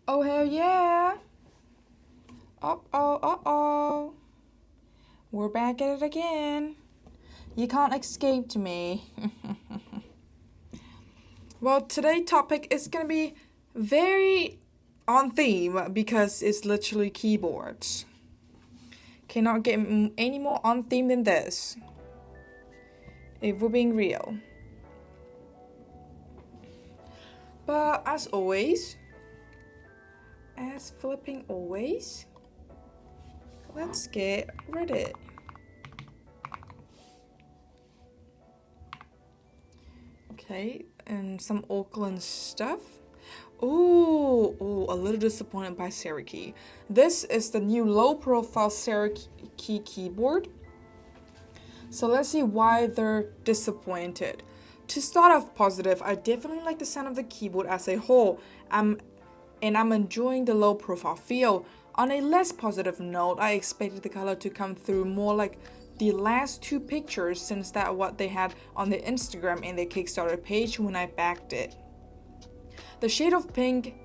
Oh, hell yeah. Uh-oh. We're back at it again. You can't escape to me. Well, today's topic is going to be very on theme because it's literally keyboards. Cannot get any more on theme than this, if we're being real. But as always, as flipping always, let's get Reddit. Okay, and some Auckland stuff. Ooh, a little disappointed by Cherokee. This is the new low-profile Cherokee keyboard. So let's see why they're disappointed. To start off positive, I definitely like the sound of the keyboard as a whole. I'm enjoying the low-profile feel. On a less positive note, I expected the color to come through more like the last two pictures, since that's what they had on the Instagram and the Kickstarter page when I backed it. The shade of pink,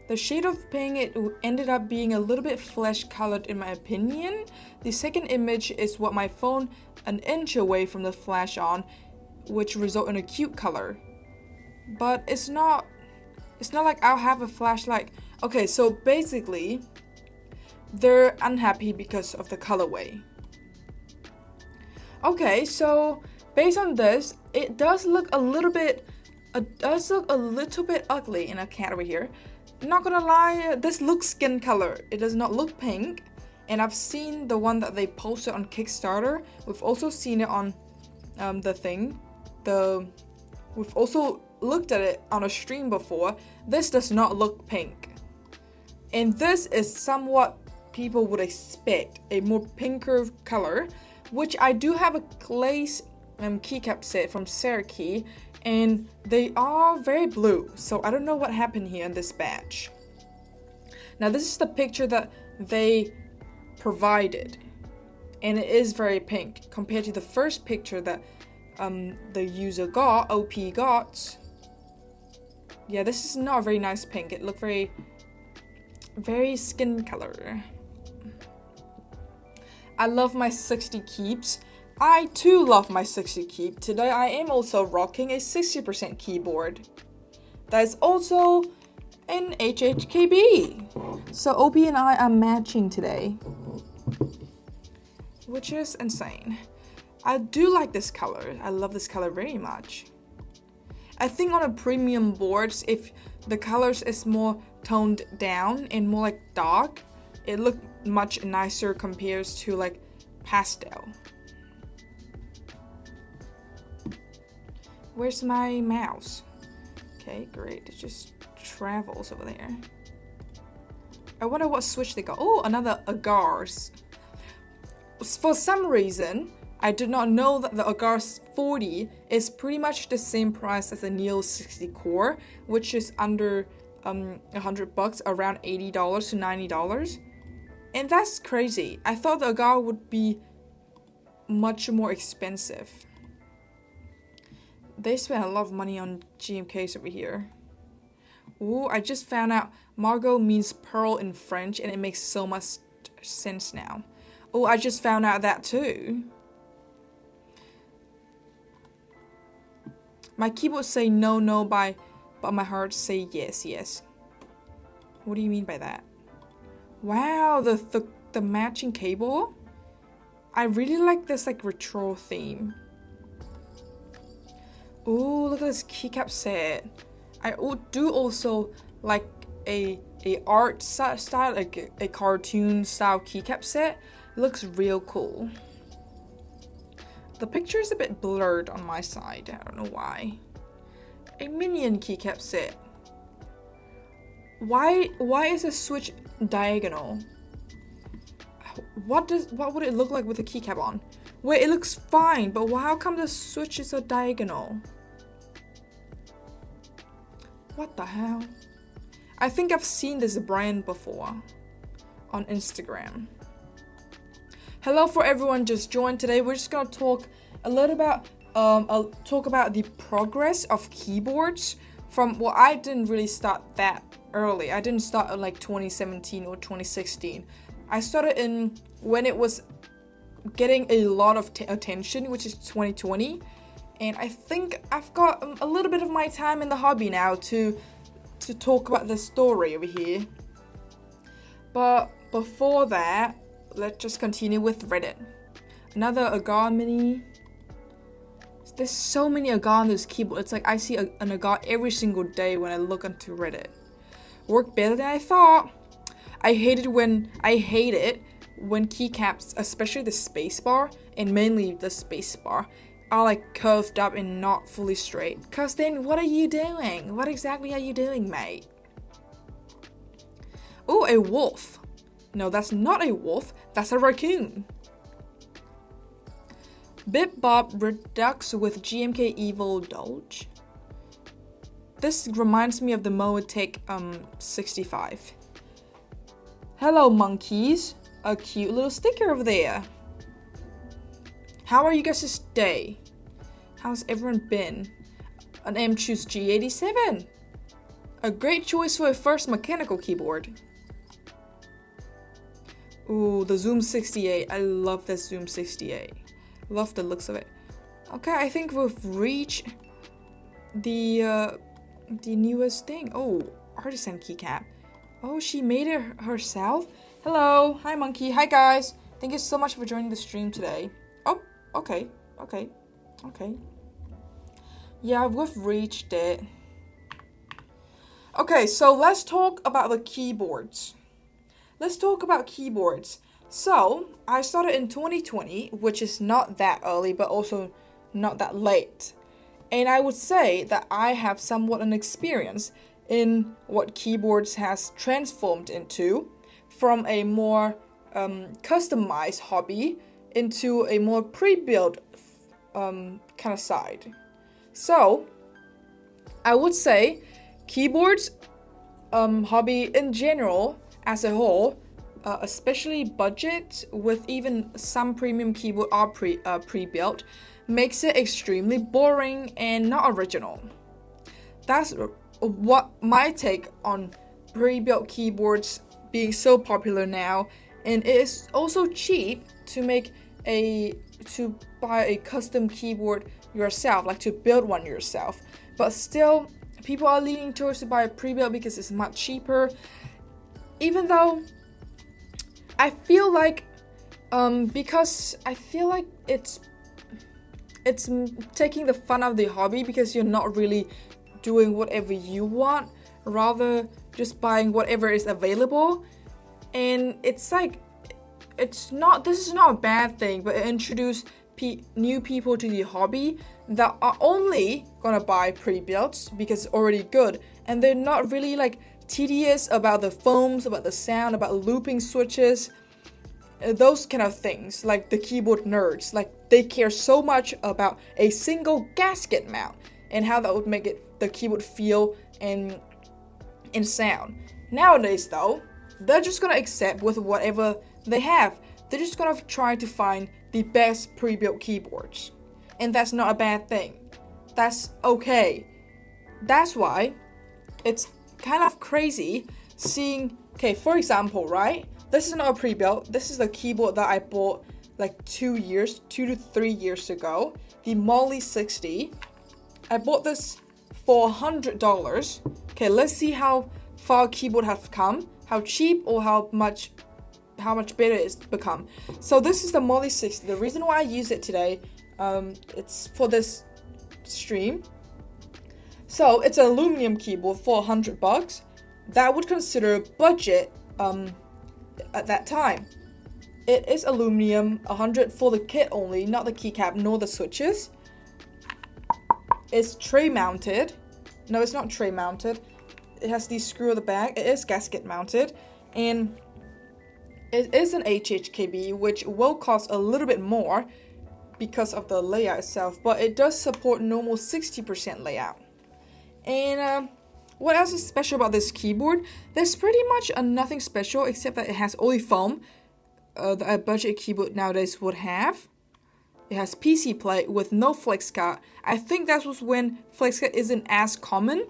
it ended up being a little bit flesh colored in my opinion. The second image is what my phone an inch away from the flash on, which result in a cute color. But it's not like I'll have a flashlight. Okay, so basically, they're unhappy because of the colorway. Okay, so based on this, it does look a little bit ugly in a cat over here. Not gonna lie, this looks skin color. It does not look pink. And I've seen the one that they posted on Kickstarter. We've also seen it on we've also looked at it on a stream before. This does not look pink. And this is somewhat people would expect, a more pinker color, which I do have a glaze keycap set from Cherokee, and they are very blue, so I don't know what happened here in this batch. Now this is the picture that they provided, and it is very pink compared to the first picture that the user got, OP got. Yeah, this is not a very nice pink. It looked very, very skin color. I love my 60 keeps. I too love my 60 keep. Today I am also rocking a 60% keyboard. That is also an HHKB. So OP and I are matching today, which is insane. I do like this color. I love this color very much. I think on a premium boards, if the colors is more toned down and more like dark, it look much nicer compared to like pastel. Where's my mouse? Okay, great. It just travels over there. I wonder what switch they got. Oh, another Agars. For some reason, I did not know that the Agars 40 is pretty much the same price as the Neo 60 Core, which is under $100, around $80 to $90. And that's crazy. I thought the Agar would be much more expensive. They spent a lot of money on GMKs over here. Ooh, I just found out Margot means pearl in French, and it makes so much sense now. Oh, I just found out that too. My keyboard say no, but my heart say yes. What do you mean by that? Wow, the matching cable. I really like this like retro theme. Ooh, look at this keycap set. I do also like a art style, like a cartoon style keycap set. It looks real cool. The picture is a bit blurred on my side. I don't know why. A Minion keycap set. Why is the switch diagonal? What would it look like with a keycap on? Wait, it looks fine, but how come the switch is so diagonal? What the hell? I think I've seen this brand before on Instagram. Hello for everyone just joined today. We're just gonna talk a little about the progress of keyboards from, well, I didn't really start that early. I didn't start in like 2017 or 2016. I started in when it was getting a lot of attention, which is 2020. And I think I've got a little bit of my time in the hobby now to talk about the story over here. But before that, let's just continue with Reddit. Another Agar mini. There's so many Agar on this keyboard. It's like I see an Agar every single day when I look onto Reddit. Worked better than I thought. I hate it when keycaps, especially the spacebar, and mainly the spacebar, are like curved up and not fully straight. Cause then what are you doing? What exactly are you doing, mate? Oh, a wolf. No, that's not a wolf. That's a raccoon. Bip Bob Redux with GMK Evil Dolge. This reminds me of the Moatech 65. Hello, monkeys. A cute little sticker over there. How are you guys' day? How's everyone been? An M-Choose G87. A great choice for a first mechanical keyboard. Ooh, the Zoom 68. I love this Zoom 68. Love the looks of it. Okay, I think we've reached the newest thing. Oh, artisan keycap. Oh, she made it herself? Hello. Hi, monkey. Hi, guys. Thank you so much for joining the stream today. Oh, okay. Yeah, we've reached it. Okay, so let's talk about the keyboards. So, I started in 2020, which is not that early, but also not that late. And I would say that I have somewhat an experience in what keyboards has transformed into, from a more customized hobby into a more pre-built kind of side. So, I would say keyboards hobby in general as a whole, especially budget with even some premium keyboard are pre-built, makes it extremely boring and not original. That's what my take on pre-built keyboards being so popular now, and it is also cheap to buy a custom keyboard yourself, like to build one yourself. But still, people are leaning towards to buy a pre-built because it's much cheaper. Even though I feel like it's taking the fun out of the hobby, because you're not really doing whatever you want, rather just buying whatever is available. And it's like, this is not a bad thing, but it introduced new people to the hobby that are only gonna buy pre-builts because it's already good, and they're not really like tedious about the foams, about the sound, about looping switches, those kind of things. Like the keyboard nerds, like they care so much about a single gasket mount and how that would make the keyboard feel and sound. Nowadays though, they're just gonna accept with whatever they have. They're just gonna try to find the best pre-built keyboards, and that's not a bad thing. That's okay. That's why it's kind of crazy seeing, okay, for example, right? This is not a pre-built. This is the keyboard that I bought like 2 to 3 years ago. The Molly 60. I bought this for $100. Okay, let's see how far keyboard have come, how cheap or how much better it's become. So this is the Molly 60. The reason why I use it today, it's for this stream. So it's an aluminum keyboard for $100. That would consider budget at that time. It is aluminum, 100 for the kit only, not the keycap nor the switches. It's tray mounted. No, it's not tray mounted. It has the screw at the back. It is gasket mounted, and it is an HHKB, which will cost a little bit more because of the layout itself, but it does support normal 60% layout. And what else is special about this keyboard? There's pretty much nothing special except that it has only foam that a budget keyboard nowadays would have. It has PC plate with no flex card. I think that was when flex card isn't as common.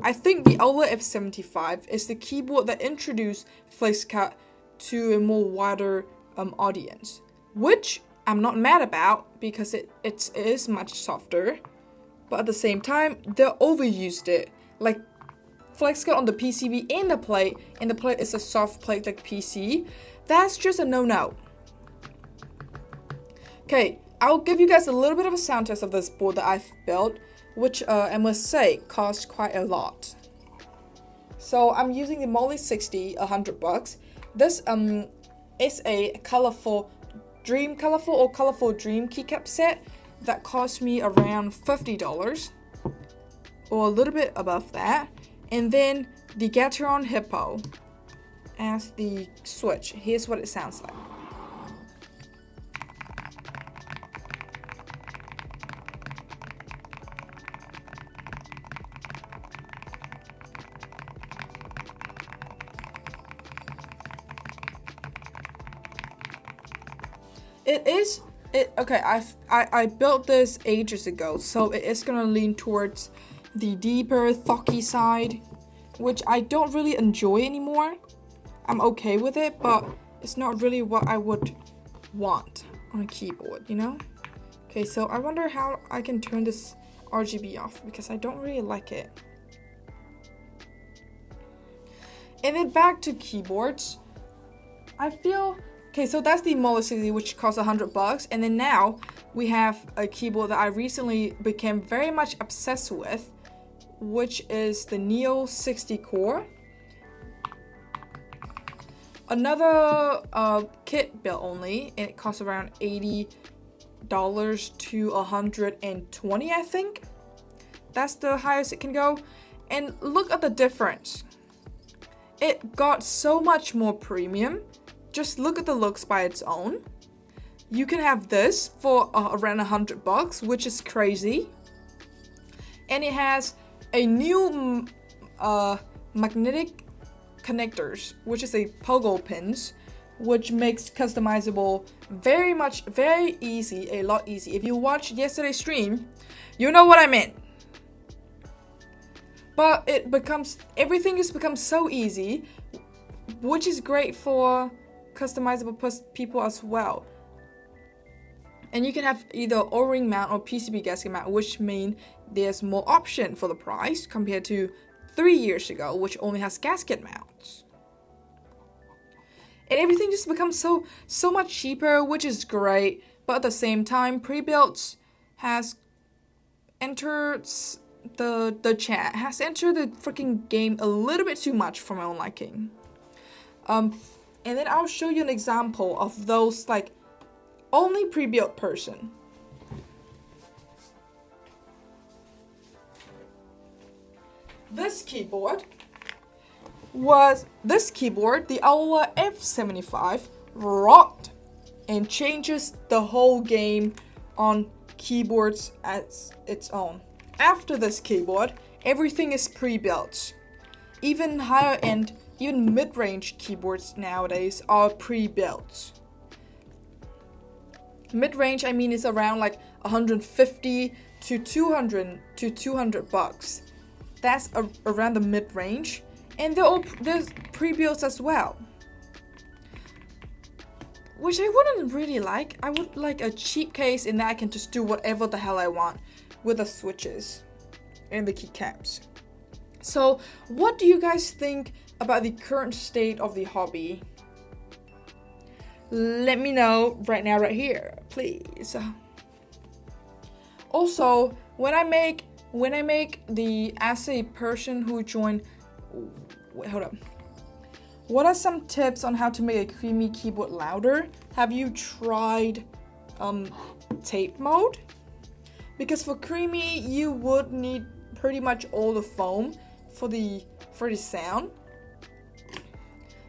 I think the Ola F75 is the keyboard that introduced FlexCut to a more wider audience, which I'm not mad about because it is much softer, but at the same time, they overused it. Like FlexCut on the PCB and the plate is a soft plate like PC. That's just a no-no. Okay, I'll give you guys a little bit of a sound test of this board that I've built, which I must say cost quite a lot. So I'm using the Moly 60, $100. This is a colorful dream keycap set that cost me around $50 or a little bit above that. And then the Gateron Hippo as the switch. Here's what it sounds like. Okay, I built this ages ago, so it is gonna lean towards the deeper, thocky side, which I don't really enjoy anymore. I'm okay with it, but it's not really what I would want on a keyboard, you know? Okay, so I wonder how I can turn this RGB off because I don't really like it. And then back to keyboards. I feel... Okay, so that's the Moly 60, which costs $100, and then now we have a keyboard that I recently became very much obsessed with, which is the Neo 60 Core. Another kit built only, and it costs around $80 to $120, I think. That's the highest it can go. And look at the difference. It got so much more premium. Just look at the looks by its own. You can have this for around $100, which is crazy. And it has a new magnetic connectors, which is a pogo pins, which makes customizable very easy, a lot easy. If you watched yesterday's stream, you know what I meant. But everything has become so easy, which is great for customizable people as well. And you can have either O-ring mount or PCB gasket mount, which mean there's more option for the price compared to 3 years ago, which only has gasket mounts. And everything just becomes so much cheaper, which is great. But at the same time, pre-built has entered the chat, has entered the freaking game a little bit too much for my own liking. And then I'll show you an example of those, like, only pre-built person. This keyboard, the Ola F75, rocked and changes the whole game on keyboards as its own. After this keyboard, everything is pre-built. Even higher end, even mid-range keyboards nowadays are pre-built. Mid-range, I mean, is around like 150 to 200 bucks. That's around the mid-range, and there's pre-built as well, which I wouldn't really like. I would like a cheap case in that I can just do whatever the hell I want with the switches and the keycaps. So, what do you guys think about the current state of the hobby? Let me know right now, right here, please. Also, when I make as a person who joined, wait, hold up. What are some tips on how to make a creamy keyboard louder? Have you tried tape mode? Because for creamy, you would need pretty much all the foam for the sound.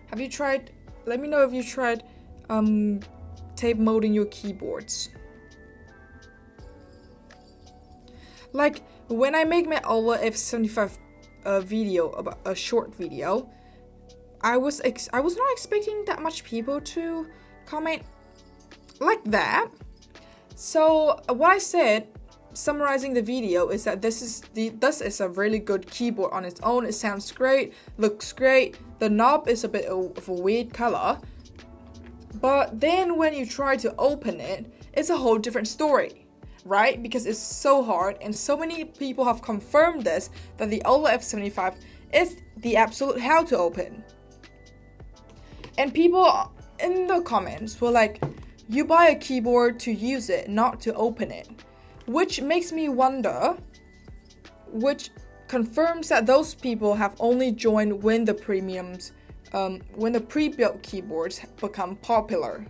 Have you tried? Let me know if you tried tape mode in your keyboards. Like when I make my Ola F75 video, about a short video, I was not expecting that much people to comment like that. So what I said summarizing the video is that this is a really good keyboard on its own. It sounds great, looks great. The knob is a bit of a weird color, but then when you try to open it, it's a whole different story, right? Because it's so hard, and so many people have confirmed this, that the Ola F75 is the absolute hell to open. And people in the comments were like, you buy a keyboard to use it, not to open it. Which makes me wonder, which confirms that those people have only joined when the when the pre-built keyboards become popular.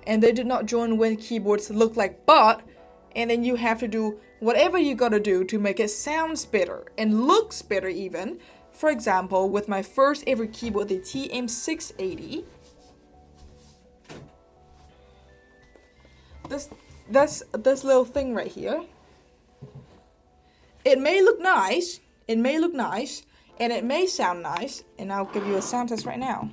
And they did not join when keyboards look like butt, and then you have to do whatever you gotta do to make it sounds better and looks better even. For example, with my first ever keyboard, the TM680, this little thing right here, it may look nice, and it may sound nice, and I'll give you a sound test right now.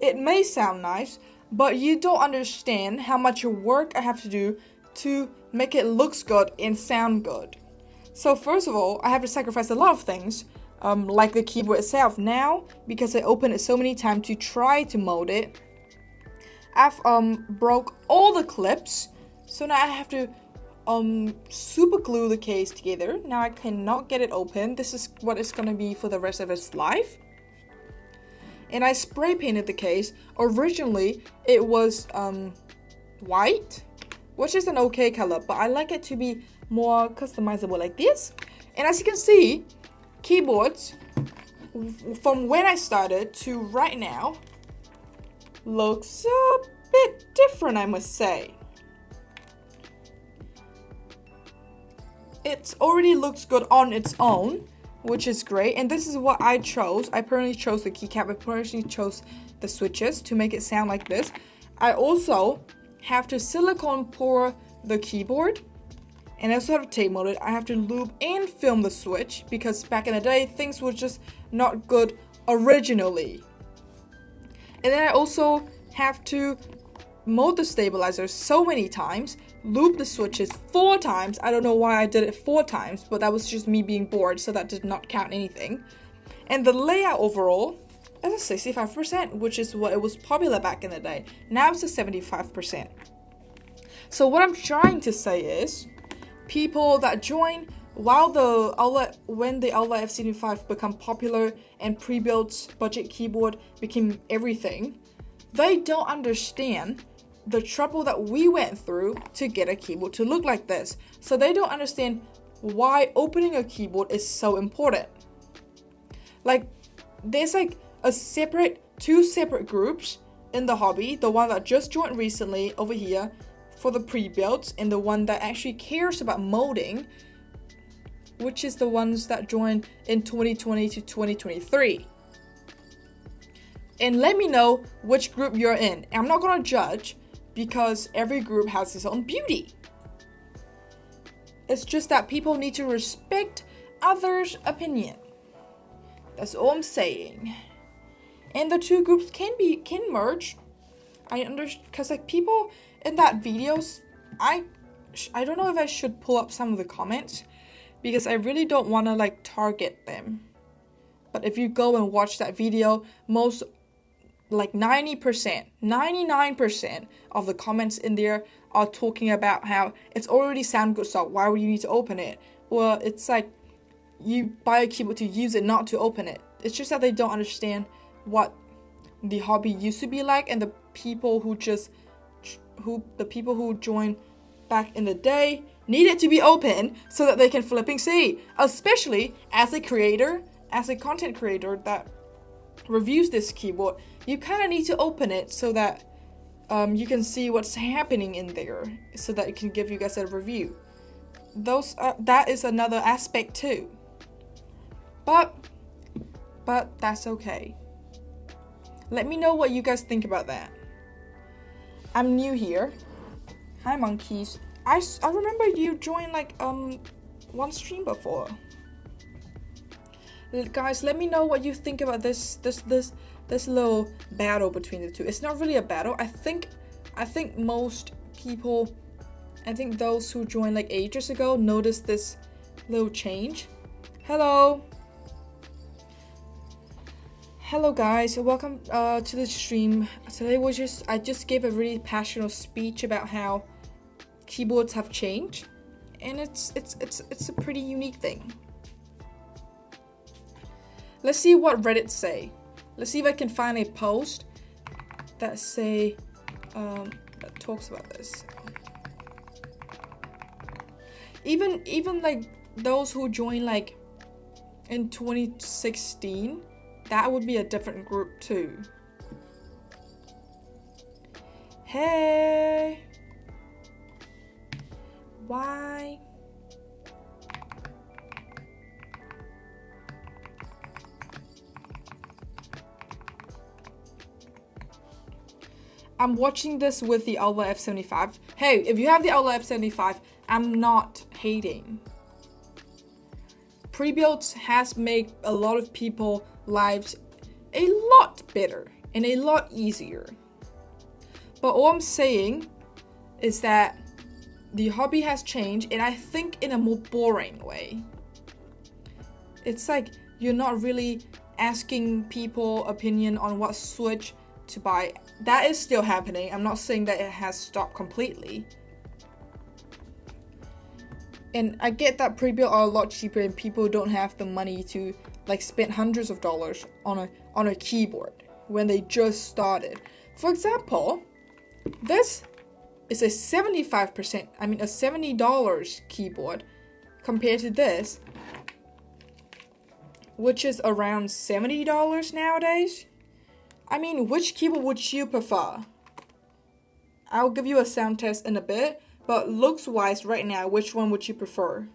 It may sound nice, but you don't understand how much work I have to do to make it looks good and sound good. So first of all, I have to sacrifice a lot of things, like the keyboard itself. Now, because I opened it so many times to try to mold it, I've broke all the clips, so now I have to super glue the case together. Now I cannot get it open. This is what it's gonna be for the rest of its life. And I spray painted the case. Originally, it was white, which is an okay color, but I like it to be more customizable like this. And as you can see, keyboards from when I started to right now looks a bit different, I must say. It already looks good on its own, which is great. And this is what I chose. I personally chose the keycap. I personally chose the switches to make it sound like this. I also have to silicone pour the keyboard, and I also have to tape mold it. I have to lube and film the switch, because back in the day, things were just not good originally. And then I also have to mold the stabilizer so many times, loop the switches 4 times. I don't know why I did it 4 times, but that was just me being bored, so that did not count anything. And the layout overall is a 65%, which is what it was popular back in the day. Now it's a 75%. So what I'm trying to say is, people that join when the Ola F75 become popular and pre-built budget keyboard became everything, they don't understand the trouble that we went through to get a keyboard to look like this. So they don't understand why opening a keyboard is so important. Like, there's like two separate groups in the hobby. The one that just joined recently over here for the pre-builds, and the one that actually cares about molding, which is the ones that joined in 2020 to 2023. And let me know which group you're in. I'm not gonna judge, because every group has its own beauty. It's just that people need to respect others' opinion. That's all I'm saying. And the two groups can merge. I understand, because like people in that videos, I don't know if I should pull up some of the comments, because I really don't want to like target them. But if you go and watch that video, most like 90%, 99% of the comments in there are talking about how it's already sound good, so why would you need to open it? Well, it's like you buy a keyboard to use it, not to open it. It's just that they don't understand what the hobby used to be like, and the people who joined back in the day need it to be open so that they can flipping see. Especially as a content creator that reviews this keyboard, you kind of need to open it so that you can see what's happening in there, so that it can give you guys a review. That is another aspect too. But that's okay. Let me know what you guys think about that. I'm new here. Hi monkeys. I remember you joined like one stream before. Guys, let me know what you think about this little battle between the two. It's not really a battle. I think most people, I think those who joined like ages ago noticed this little change. Hello guys, welcome to the stream. Today I just gave a really passionate speech about how keyboards have changed, and it's a pretty unique thing. Let's see what Reddit say. Let's see if I can find a post that say that talks about this. Even like those who joined like in 2016, that would be a different group too. Hey, why? I'm watching this with the Owlet F75. Hey, if you have the Owlet F75, I'm not hating. Pre-builds has made a lot of people lives a lot better and a lot easier. But all I'm saying is that the hobby has changed, and I think in a more boring way. It's like you're not really asking people opinion on what Switch to buy. That is still happening. I'm not saying that it has stopped completely. And I get that pre-built are a lot cheaper and people don't have the money to like spend hundreds of dollars on a keyboard when they just started. For example, this is a $70 keyboard compared to this, which is around $70 nowadays. I mean, which keyboard would you prefer? I'll give you a sound test in a bit, but looks-wise right now, which one would you prefer?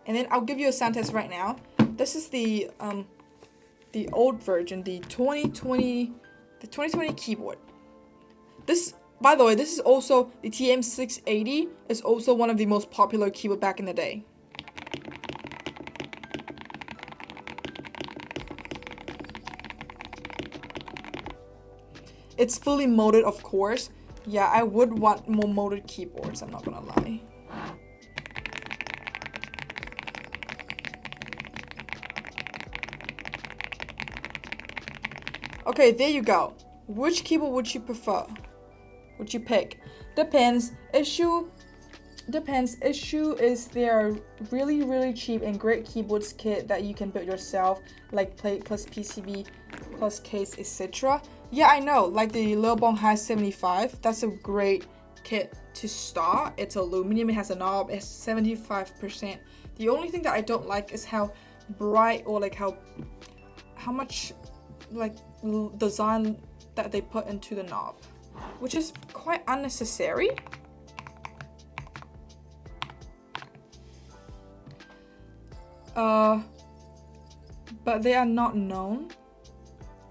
And then I'll give you a sound test right now. This is the old version, the 2020 keyboard. This, by the way, this is also the TM680 is also one of the most popular keyboard back in the day. It's fully molded, of course. Yeah, I would want more molded keyboards, I'm not gonna lie. Okay, there you go. Which keyboard would you prefer? Would you pick? Depends. Issue is there really, really cheap and great keyboards kit that you can build yourself, like plate plus PCB plus case, etc. Yeah, I know, like the Lilbong High 75, that's a great kit to start. It's aluminum, it has a knob, it's 75%. The only thing that I don't like is how bright or like how much like design that they put into the knob, which is quite unnecessary. But they are not known.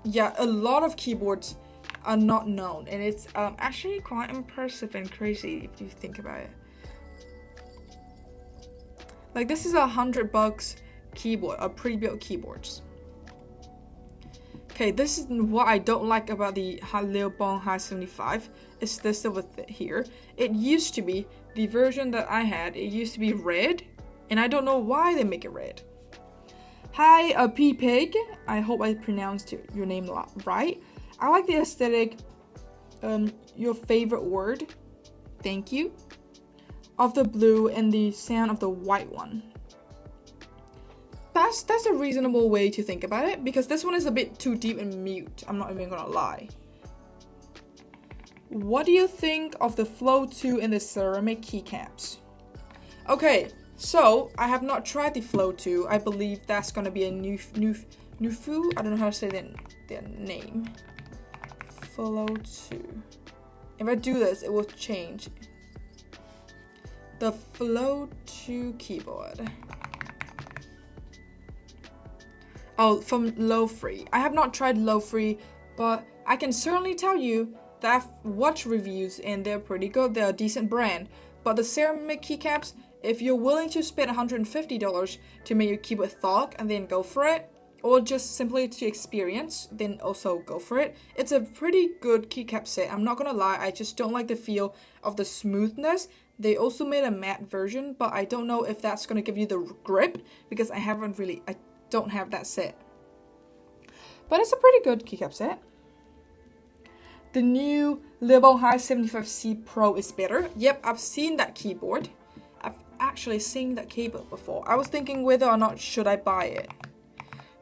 Yeah, a lot of keyboards are not known, and it's actually quite impressive and crazy if you think about it. Like, this is $100 keyboard, a pre-built keyboards. Okay, this is what I don't like about the Lilbong High 75. Is this over here. It used to be, the version that I had, it used to be red, and I don't know why they make it red. Hi, P-Pig. I hope I pronounced your name right. I like the aesthetic, your favorite word, thank you, of the blue and the sound of the white one. That's a reasonable way to think about it, because this one is a bit too deep and mute, I'm not even gonna lie. What do you think of the Flow 2 and the ceramic keycaps? Okay, so I have not tried the Flow 2. I believe that's gonna be a Nufu. I don't know how to say their name. Flow 2. If I do this, it will change. The Flow 2 keyboard. Oh, from Lo-Free. I have not tried Lo-Free, but I can certainly tell you that I've watched reviews and they're pretty good. They're a decent brand. But the ceramic keycaps, if you're willing to spend $150 to make your keyboard talk, and then go for it, or just simply to experience, then also go for it. It's a pretty good keycap set. I'm not gonna lie, I just don't like the feel of the smoothness. They also made a matte version, but I don't know if that's gonna give you the grip, because I don't have that set. But it's a pretty good keycap set. The new Lebo Hi 75C Pro is better. Yep, I've seen that keyboard. I've actually seen that keyboard before. I was thinking whether or not should I buy it.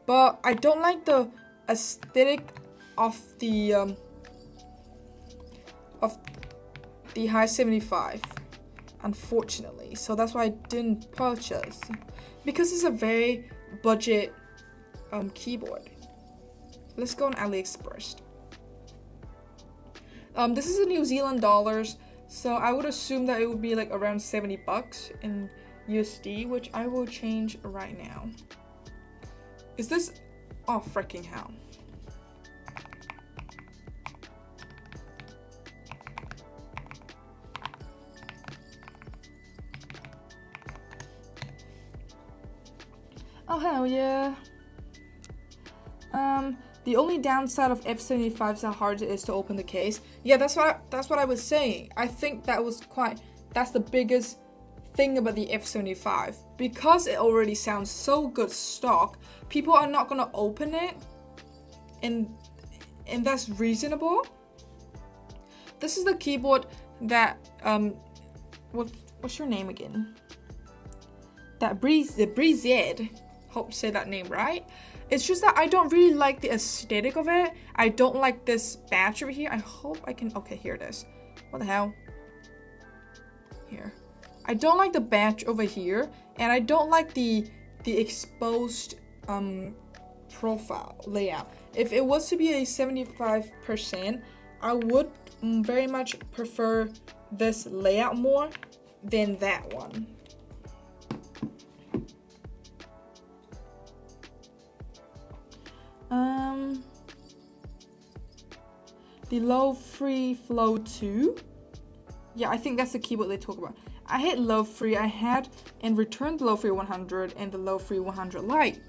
But I don't like the aesthetic of the Hi 75, unfortunately. So that's why I didn't purchase, because it's a very budget keyboard. Let's go on AliExpress. This is in New Zealand dollars, so I would assume that it would be like around $70 in USD, which I will change right now. Is this? Oh, freaking hell. Oh, hell yeah. The only downside of F75 is how hard it is to open the case. Yeah, that's what I was saying. I think that's the biggest thing about the F75. Because it already sounds so good stock, people are not gonna open it, and that's reasonable. This is the keyboard that what's your name again? The Breezed. Hope to say that name right. It's just that I don't really like the aesthetic of it. I don't like this badge over here. I hope I can. Okay, here it is. What the hell? Here. I don't like the badge over here, and I don't like the exposed profile layout. If it was to be a 75%, I would very much prefer this layout more than that one. The Low Free Flow 2. Yeah, I think that's the keyboard they talk about. I hate Low Free. I had and returned the Low Free 100 and the Low Free 100 Lite.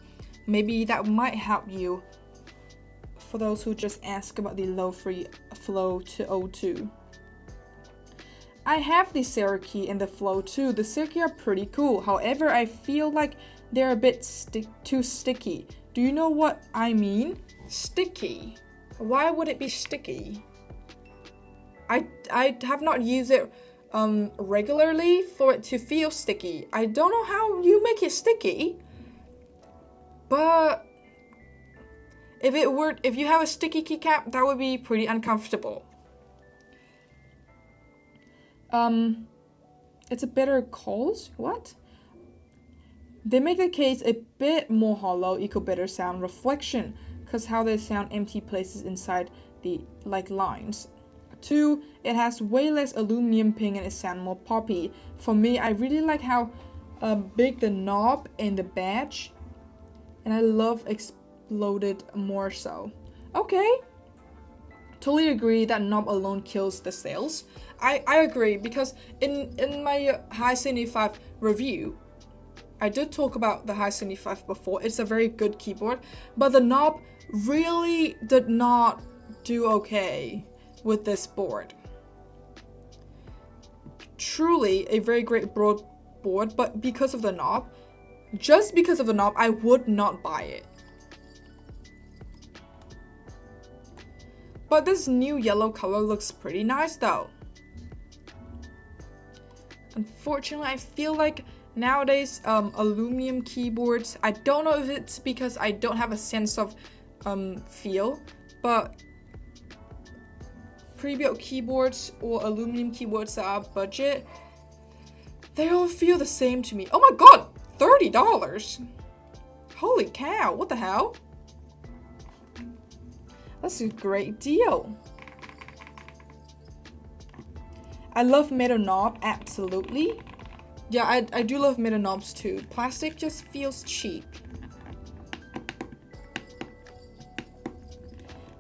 Maybe that might help you for those who just ask about the Low Free Flow 202. I have the Cherokee and the Flow 2. The Cherokee are pretty cool. However, I feel like they're a bit too sticky. Do you know what I mean? Sticky. Why would it be sticky? I have not used it regularly for it to feel sticky. I don't know how you make it sticky, but if you have a sticky keycap, that would be pretty uncomfortable. It's a better cause. What? They make the case a bit more hollow, equal better sound reflection, because how they sound empty places inside the lines. 2, it has way less aluminum ping and it sounds more poppy. For me, I really like how big the knob and the badge, and I love exploded more so. Okay, totally agree that knob alone kills the sales. I agree, because in my Hi 75 review, I did talk about the Hi 75 before. It's a very good keyboard, but the knob really did not do okay with this board. Truly a very great broad board, but because of the knob, just because of the knob, I would not buy it. But this new yellow color looks pretty nice though. Unfortunately, I feel like nowadays aluminum keyboards, I don't know if it's because I don't have a sense of feel, but pre-built keyboards or aluminum keyboards that are budget, they all feel the same to me. Oh my god, $30! Holy cow, what the hell? That's a great deal. I love metal knob, absolutely. Yeah, I do love metal knobs too. Plastic just feels cheap.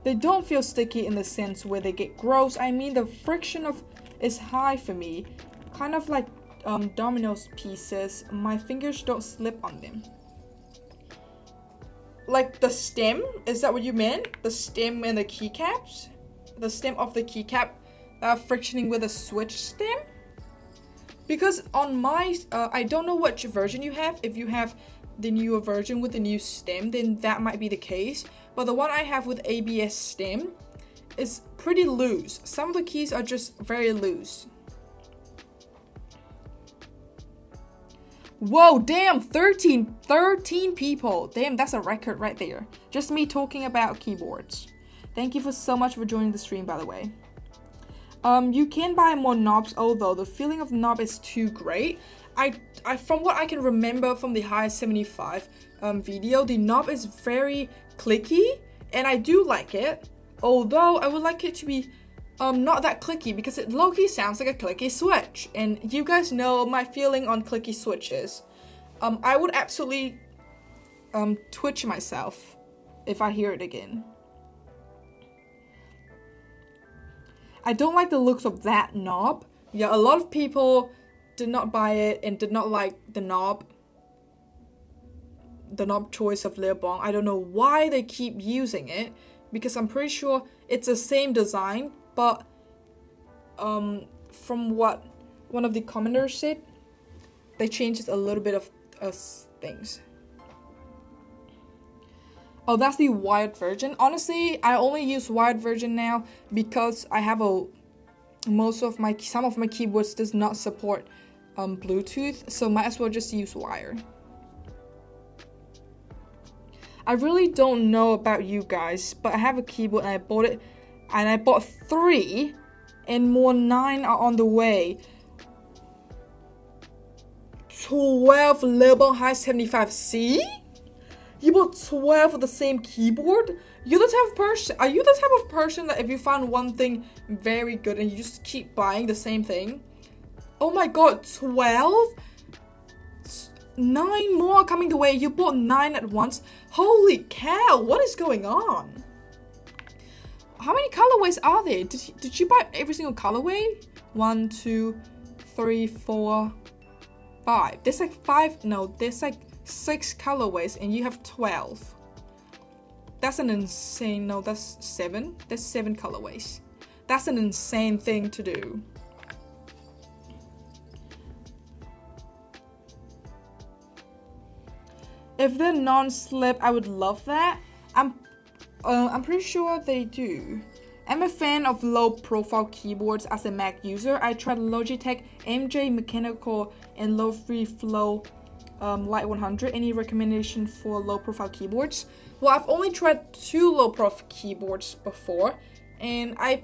They don't feel sticky in the sense where they get gross. I mean, the friction is high for me. Kind of like Domino's pieces, my fingers don't slip on them. Like the stem? Is that what you meant? The stem and the keycaps? The stem of the keycap frictioning with a switch stem? Because on my, I don't know which version you have. If you have the newer version with the new stem, then that might be the case. But the one I have with ABS stem is pretty loose. Some of the keys are just very loose. Whoa, damn, 13 people. Damn, that's a record right there. Just me talking about keyboards. Thank you so much for joining the stream, by the way. You can buy more knobs, although the feeling of the knob is too great. I from what I can remember from the Hi 75 video, the knob is very clicky, and I do like it. Although I would like it to be not that clicky, because it low-key sounds like a clicky switch, and you guys know my feeling on clicky switches. I would absolutely twitch myself if I hear it again. I don't like the looks of that knob. Yeah, a lot of people did not buy it and did not like the knob choice of Leobong. I don't know why they keep using it, because I'm pretty sure it's the same design, but from what one of the commenters said, they changed a little bit of things. Oh, that's the wired version. Honestly, I only use wired version now because I have some of my keyboards does not support Bluetooth, so might as well just use wire. I really don't know about you guys, but I have a keyboard and I bought it, and I bought 3, and more 9 are on the way. 12 Leobong Hi 75C? You bought 12 of the same keyboard? Are you the type of person that if you find one thing very good and you just keep buying the same thing? Oh my god, 12? 9 more coming the way. You bought 9 at once? Holy cow, what is going on? How many colorways are there? Did you buy every single colorway? 1, 2, 3, 4, 5. There's like 5, no, there's like 6 colorways and you have 12. That's an insane, no, that's 7. There's 7 colorways. That's an insane thing to do. If they're non-slip, I would love that. I'm pretty sure they do. I'm a fan of low-profile keyboards as a Mac user. I tried Logitech MJ Mechanical and Low Free Flow Light 100. Any recommendation for low-profile keyboards? Well, I've only tried 2 low-profile keyboards before, and I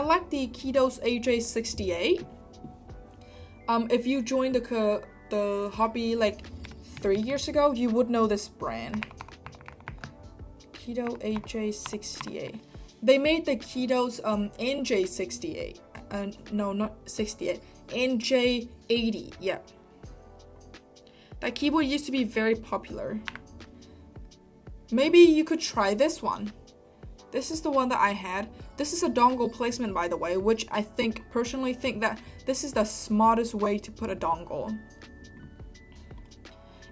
like the Kidos AJ68. If you joined the hobby like 3 years ago, you would know this brand. Kido AJ68. They made the Kidos NJ68. No, not 68. NJ80. Yeah. That keyboard used to be very popular. Maybe you could try this one. This is the one that I had. This is a dongle placement, by the way, which I personally think that this is the smartest way to put a dongle.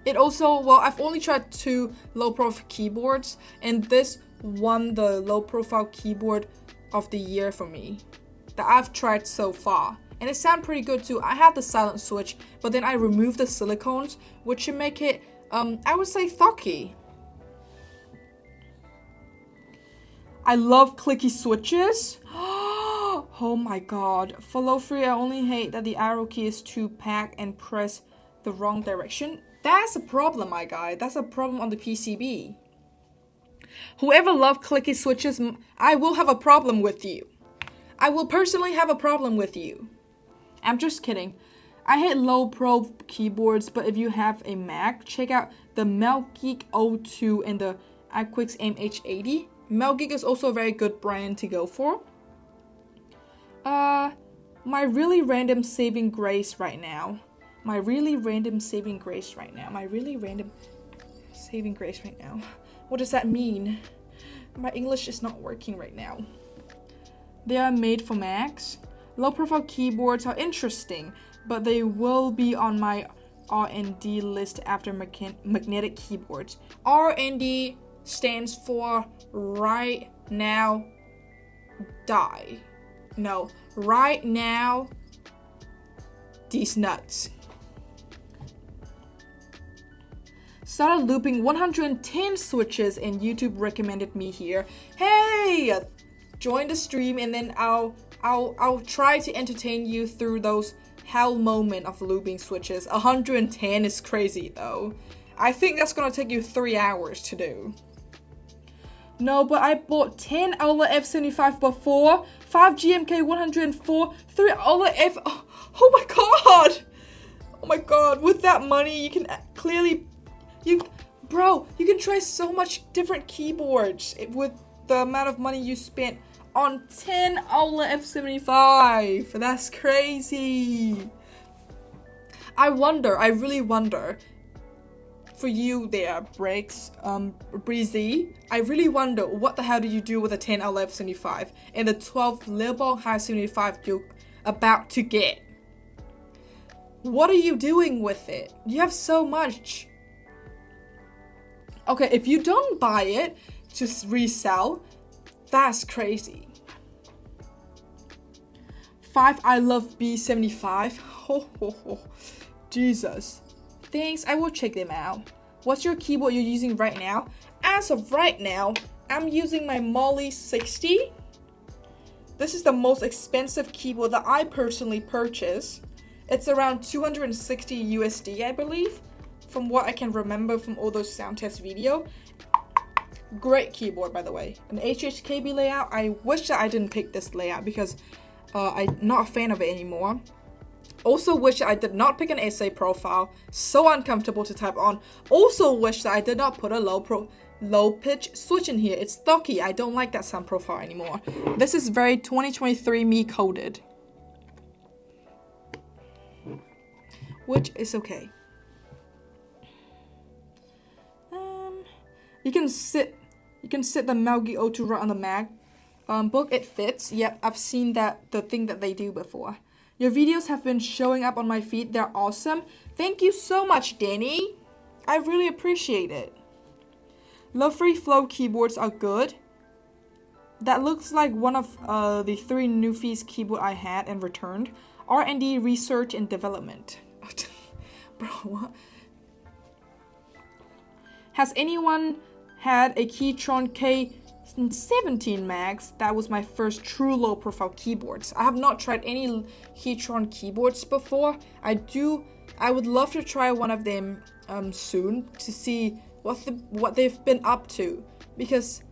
It also, well, I've only tried 2 low-profile keyboards, and this won the low-profile keyboard of the year for me that I've tried so far. And it sounded pretty good too. I had the silent switch, but then I removed the silicones, which should make it, I would say, thocky. I love clicky switches. Oh my god. For low free, I only hate that the arrow key is too packed and press the wrong direction. That's a problem, my guy. That's a problem on the PCB. Whoever loves clicky switches, I will have a problem with you. I will personally have a problem with you. I'm just kidding. I hate low pro keyboards, but if you have a Mac, check out the Melgeek O2 and the iQuix MH80. Melgeek is also a very good brand to go for. My really random saving grace right now. My really random saving grace right now. What does that mean? My English is not working right now. They are made for Macs. Low profile keyboards are interesting. but they will be on my R&D list after magnetic keyboards. R&D stands for right now die. No, right now these nuts. Started looping 110 switches and YouTube recommended me here. Hey, join the stream and then I'll try to entertain you through those hell moment of looping switches. 110 is crazy though. I think that's gonna take you 3 hours to do. No, but I bought 10 Ola F75 before, 5 GMK 104, 3 Ola F... Oh my god! Oh my god, with that money you can clearly... Bro, you can try so much different keyboards with the amount of money you spent on 10 Ola F75. That's crazy. I really wonder, for you there, Breaks, Breezy, I really wonder what the hell do you do with a 10 Ola F75 and the 12 Lilbong High 75 you're about to get? What are you doing with it? You have so much. Okay, if you don't buy it to resell, that's crazy. 5 I love B75. Oh, Jesus. Thanks, I will check them out. What's your keyboard you're using right now? As of right now, I'm using my Molly 60. This is the most expensive keyboard that I personally purchased. It's around 260 USD, I believe, from what I can remember from all those sound test video. Great keyboard, by the way. An HHKB layout. I wish that I didn't pick this layout because I'm not a fan of it anymore. Also wish that I did not pick an SA profile. So uncomfortable to type on. Also wish that I did not put a low pitch switch in here. It's stocky. I don't like that sound profile anymore. This is very 2023 me coded. Which is okay. You can sit the Melgi O2 right on the MacBook. It fits. Yep, I've seen the thing that they do before. Your videos have been showing up on my feed. They're awesome. Thank you so much, Danny. I really appreciate it. Love Free Flow keyboards are good. That looks like one of the 3 Newfies keyboard I had and returned. R&D, research and development. Bro, what? Has anyone had a Keychron K17 Max? That was my first true low profile keyboards. I have not tried any Keychron keyboards before. I would love to try one of them soon to see what they've been up to, because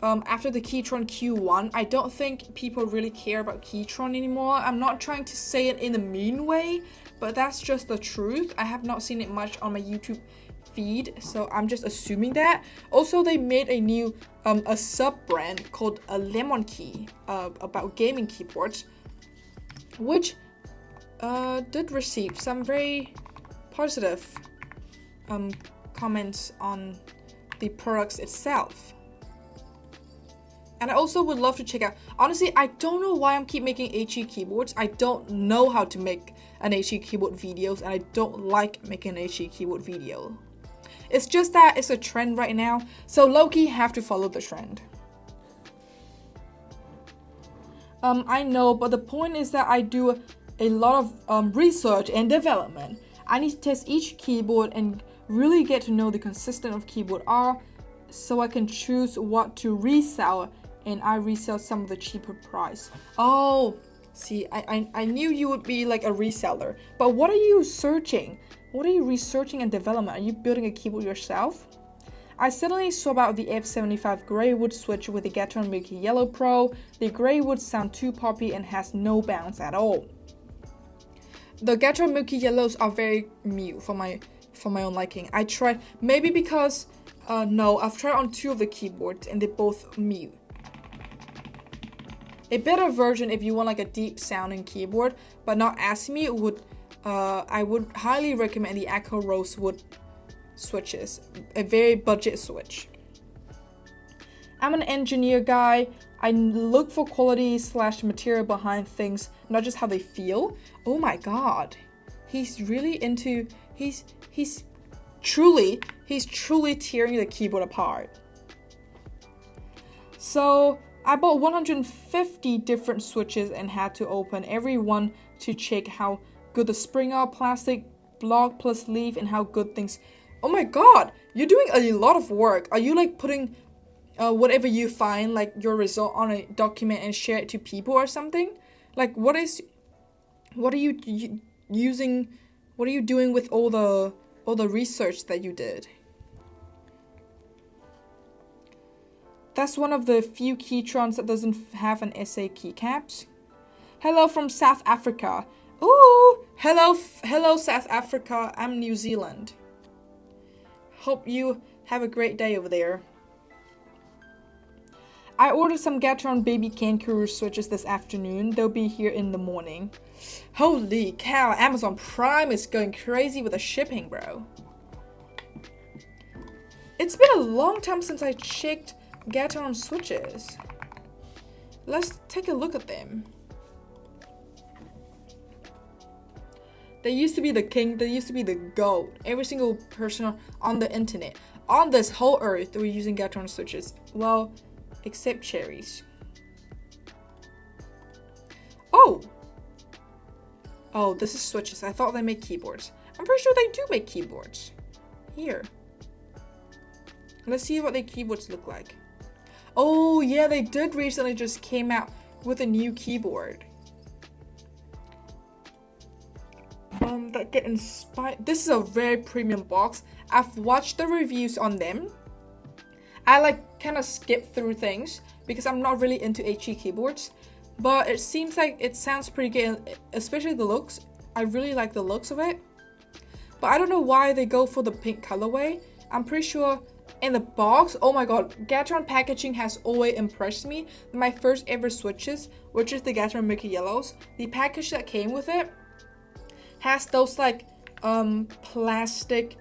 after the Keychron Q1, I don't think people really care about Keychron anymore. I'm not trying to say it in a mean way, but that's just the truth. I have not seen it much on my YouTube feed, so I'm just assuming that. Also, they made a new a sub-brand called a Lemon Key about gaming keyboards, which did receive some very positive comments on the products itself. And I also would love to check out, honestly, I don't know why I'm keep making HE keyboards. I don't know how to make an HE keyboard videos, and I don't like making an HE keyboard video. It's just that it's a trend right now, so low-key have to follow the trend. I know, but the point is that I do a lot of research and development. I need to test each keyboard and really get to know the consistent of keyboard are, so I can choose what to resell, and I resell some of the cheaper price. Oh, see, I knew you would be like a reseller, but what are you searching? What are you researching and development? Are you building a keyboard yourself? I suddenly saw about the F75 Greywood switch with the Gateron Milky Yellow Pro. The Greywood sound too poppy and has no bounce at all. The Gateron Milky Yellows are very mute for my own liking. I tried, maybe because, no, I've tried on 2 of the keyboards and they're both mute. A better version if you want like a deep sounding keyboard, but not as mute, would I would highly recommend the Echo Rosewood switches, a very budget switch. I'm an engineer guy. I look for quality / material behind things, not just how they feel. Oh my god. He's really into, he's truly tearing the keyboard apart. So I bought 150 different switches and had to open every one to check how good the spring are, plastic, block plus leaf, and how good things. Oh my god, you're doing a lot of work. Are you like putting whatever you find, like your result, on a document and share it to people or something? Like what are you using? What are you doing with all the research that you did? That's one of the few Keytrons that doesn't have an SA keycaps. Hello from South Africa. Ooh, hello South Africa. I'm New Zealand. Hope you have a great day over there. I ordered some Gateron baby kangaroo switches this afternoon. They'll be here in the morning. Holy cow, Amazon Prime is going crazy with the shipping, bro. It's been a long time since I checked Gateron switches. Let's take a look at them. They used to be the king, they used to be the gold. Every single person on the internet, on this whole earth, were using Gateron switches. Well, except cherries. Oh, this is switches. I thought they made keyboards. I'm pretty sure they do make keyboards. Here. Let's see what their keyboards look like. Oh yeah, they did recently just came out with a new keyboard. That get inspired. This is a very premium box. I've watched the reviews on them. I like kind of skip through things because I'm not really into HE keyboards, but it seems like it sounds pretty good, especially the looks. I really like the looks of it, but I don't know why they go for the pink colorway. I'm pretty sure in the box, oh my god, Gateron packaging has always impressed me. My first ever switches, which is the Gateron Mickey Yellows, the package that came with it has those like plastic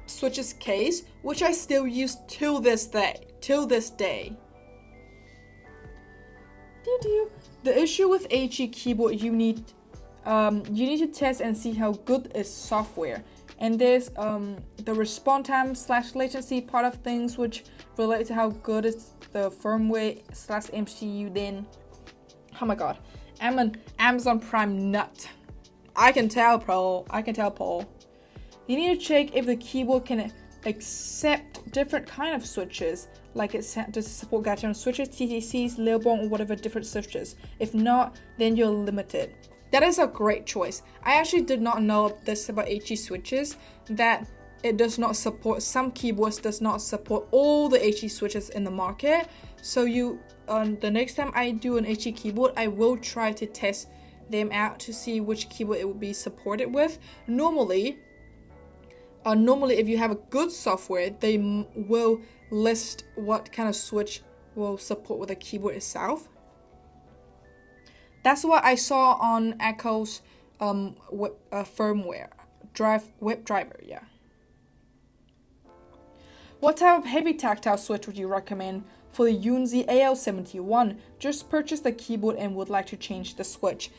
switches case, which I still use till this day. The issue with HE keyboard, you need to test and see how good is software. And there's the response time / latency part of things, which relate to how good is the firmware / MCU. Then, oh my god, I'm an Amazon Prime nut. I can tell, Paul. You need to check if the keyboard can accept different kind of switches, like does it support Gateron switches, TTCs, Leobong, or whatever different switches. If not, then you're limited. That is a great choice. I actually did not know this about HE switches, that it does not support, some keyboards does not support all the HE switches in the market. So the next time I do an HE keyboard, I will try to test them out to see which keyboard it will be supported with. Normally if you have a good software, they will list what kind of switch will support with the keyboard itself. That's what I saw on Echo's firmware web driver. Yeah. What type of heavy tactile switch would you recommend for the Yunzi AL71? Just purchased the keyboard and would like to change the switch.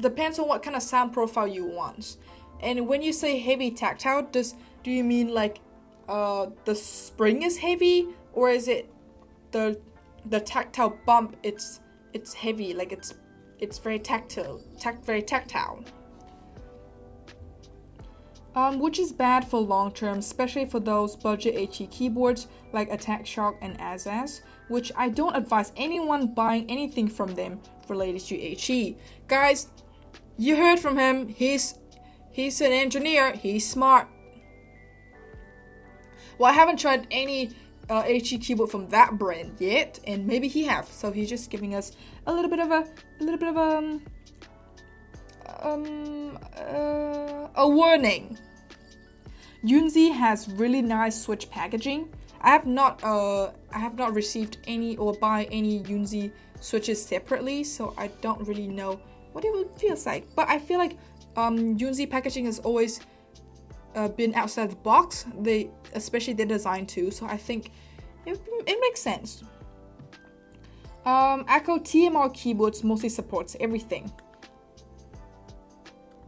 Depends on what kind of sound profile you want. And when you say heavy tactile, do you mean like the spring is heavy, or is it the tactile bump? It's heavy, like it's very tactile, very tactile. Which is bad for long term, especially for those budget HE keyboards like Attack Shock and Azaz, which I don't advise anyone buying anything from them related to HE. Guys, you heard from him. He's an engineer. He's smart. Well, I haven't tried any HE keyboard from that brand yet, and maybe he have. So he's just giving us a little bit of a warning. Yunzi has really nice switch packaging. I have not received any or buy any Yunzi switches separately, so I don't really know what it feels like. But I feel like Yunzi packaging has always been outside the box. Especially their design too. So I think It makes sense. Echo TMR keyboards mostly supports everything.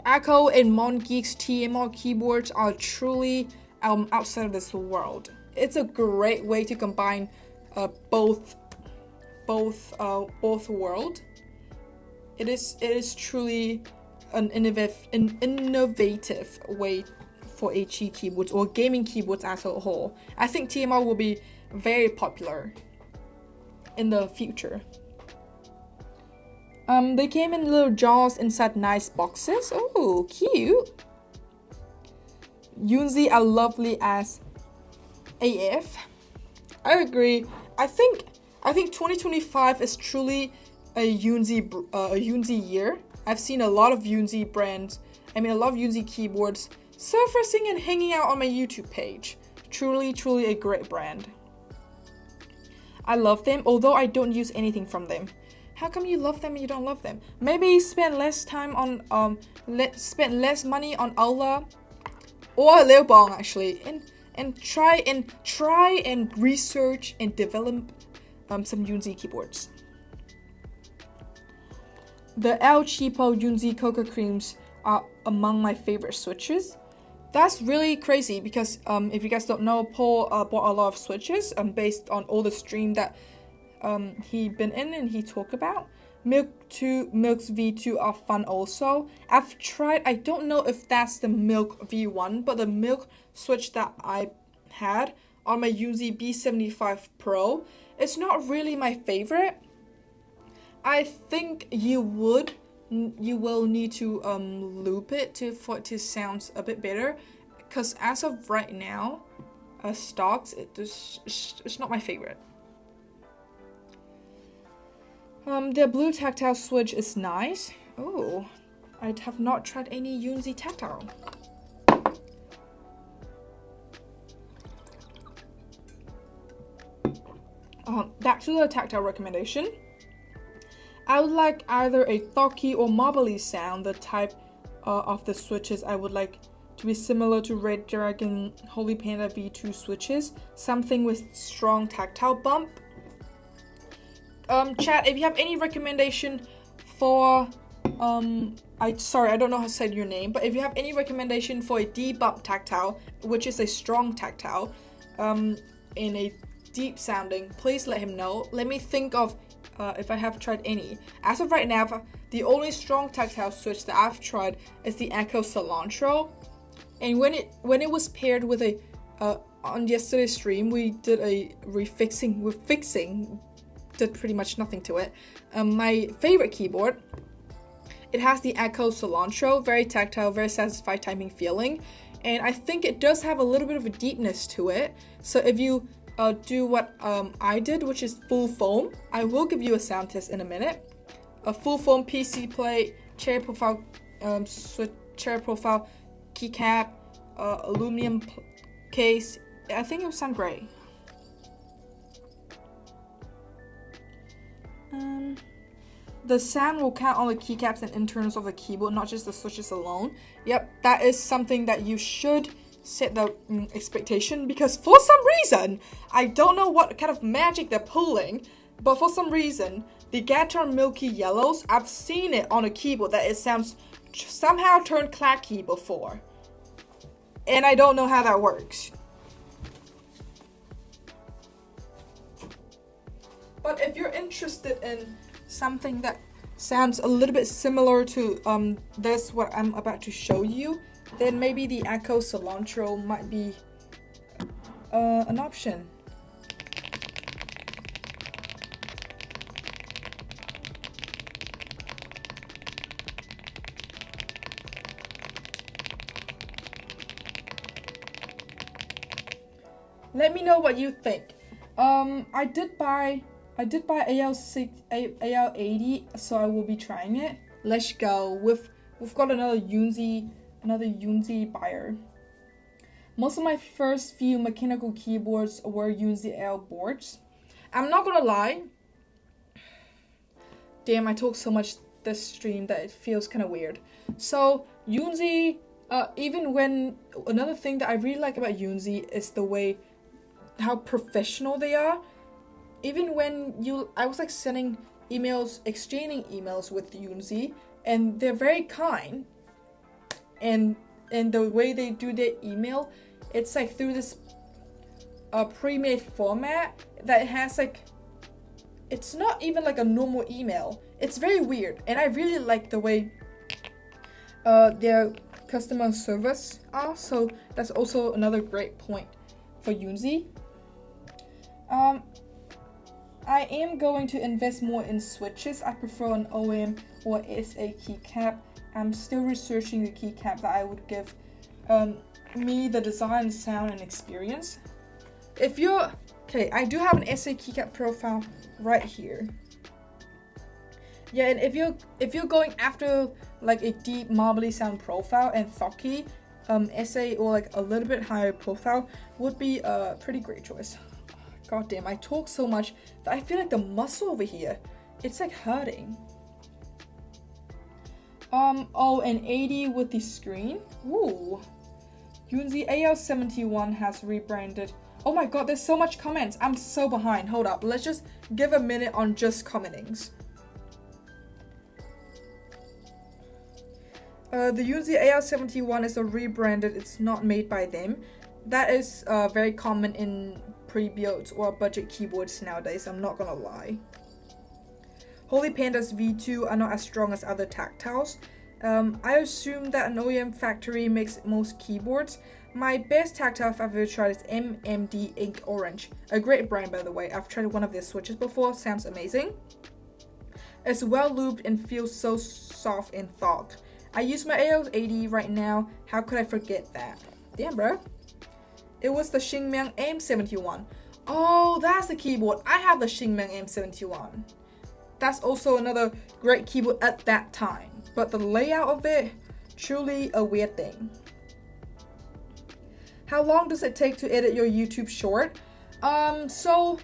Echo and MonGeek's TMR keyboards are truly outside of this world. It's a great way to combine both world. It is truly an innovative way for HE keyboards or gaming keyboards as a whole. I think TMR will be very popular in the future. They came in little jars inside nice boxes. Oh, cute. Yunzi are lovely as AF. I agree. I think 2025 is truly a Yunzi year. I've seen a lot of Yunzi keyboards surfacing and hanging out on my YouTube page. Truly a great brand. I love them, although I don't use anything from them. How come you love them and you don't love them? Maybe spend less money on Aula or Leobong actually, and try and research and develop some Yunzi keyboards. The El Cheapo Yunzi Cocoa Creams are among my favorite switches. That's really crazy because if you guys don't know, Paul bought a lot of switches based on all the stream that he been in and he talked about. Milks V2 are fun also. I've tried, I don't know if that's the Milk V1, but the Milk switch that I had on my Yunzi B75 Pro, it's not really my favorite. I think you will need to loop it for it to sound a bit better, because as of right now, stocks it's not my favorite. The blue tactile switch is nice. Oh, I have not tried any Yunzi tactile. Back to the tactile recommendation. I would like either a thocky or marbly sound. The type of the switches I would like to be similar to Red Dragon Holy Panda V2 switches. Something with strong tactile bump. Chat, if you have any recommendation for I don't know how to say your name, but if you have any recommendation for a D-bump tactile, which is a strong tactile, in a deep sounding, please let him know. Let me think of if I have tried any. As of right now, the only strong tactile switch that I've tried is the Echo Cilantro, and when it was paired with a on yesterday's stream, we did a fixing did pretty much nothing to it. My favorite keyboard, it has the Echo Cilantro, very tactile, very satisfied typing feeling, and I think it does have a little bit of a deepness to it. So if you do what I did, which is full foam, I will give you a sound test in a minute. A full foam PC plate, cherry profile keycap, aluminum case. I think it will sound great. The sound will count on the keycaps and internals of the keyboard, not just the switches alone. Yep, that is something that you should set the expectation, because for some reason, I don't know what kind of magic they're pulling, but for some reason, the Gateron Milky Yellows, I've seen it on a keyboard that it sounds somehow turned clacky before. And I don't know how that works. But if you're interested in something that sounds a little bit similar to what I'm about to show you, then maybe the Echo Cilantro might be an option. Let me know what you think. I did buy AL80, so I will be trying it. Let's go. We've got another Yunzi buyer. Most of my first few mechanical keyboards were Yunzi AL boards. I'm not gonna lie. Damn, I talk so much this stream that it feels kind of weird. So Yunzi, even when another thing that I really like about Yunzi is the way how professional they are. Even when I was like sending emails, exchanging emails with Yunzi, and they're very kind. And the way they do their email, it's like through this pre-made format that has like, it's not even like a normal email. It's very weird, and I really like the way their customer service are. So that's also another great point for Yunzi. I am going to invest more in switches. I prefer an OEM or SA keycap. I'm still researching the keycap that I would give me the design, sound, and experience. If you're okay, I do have an SA keycap profile right here. Yeah, and if you're going after like a deep marbly sound profile and Thoki, SA or like a little bit higher profile would be a pretty great choice. God damn, I talk so much that I feel like the muscle over here, it's like hurting. Oh, and 80 with the screen. Ooh. Yunzi AL71 has rebranded. Oh my god, there's so much comments. I'm so behind. Hold up. Let's just give a minute on just commentings. The Yunzi AL71 is a rebranded. It's not made by them. That is very common in pre-built or budget keyboards nowadays, I'm not gonna lie. Holy Pandas V2 are not as strong as other tactiles. I assume that an OEM factory makes most keyboards. My best tactile I've ever tried is MMD Ink Orange. A great brand, by the way. I've tried one of their switches before, sounds amazing. It's well lubed and feels so soft and thawed. I use my AL80 right now, how could I forget that? Damn, bro. It was the Xingmiang M71. Oh, that's the keyboard. I have the Xingmiang M71. That's also another great keyboard at that time. But the layout of it, truly a weird thing. How long does it take to edit your YouTube short? So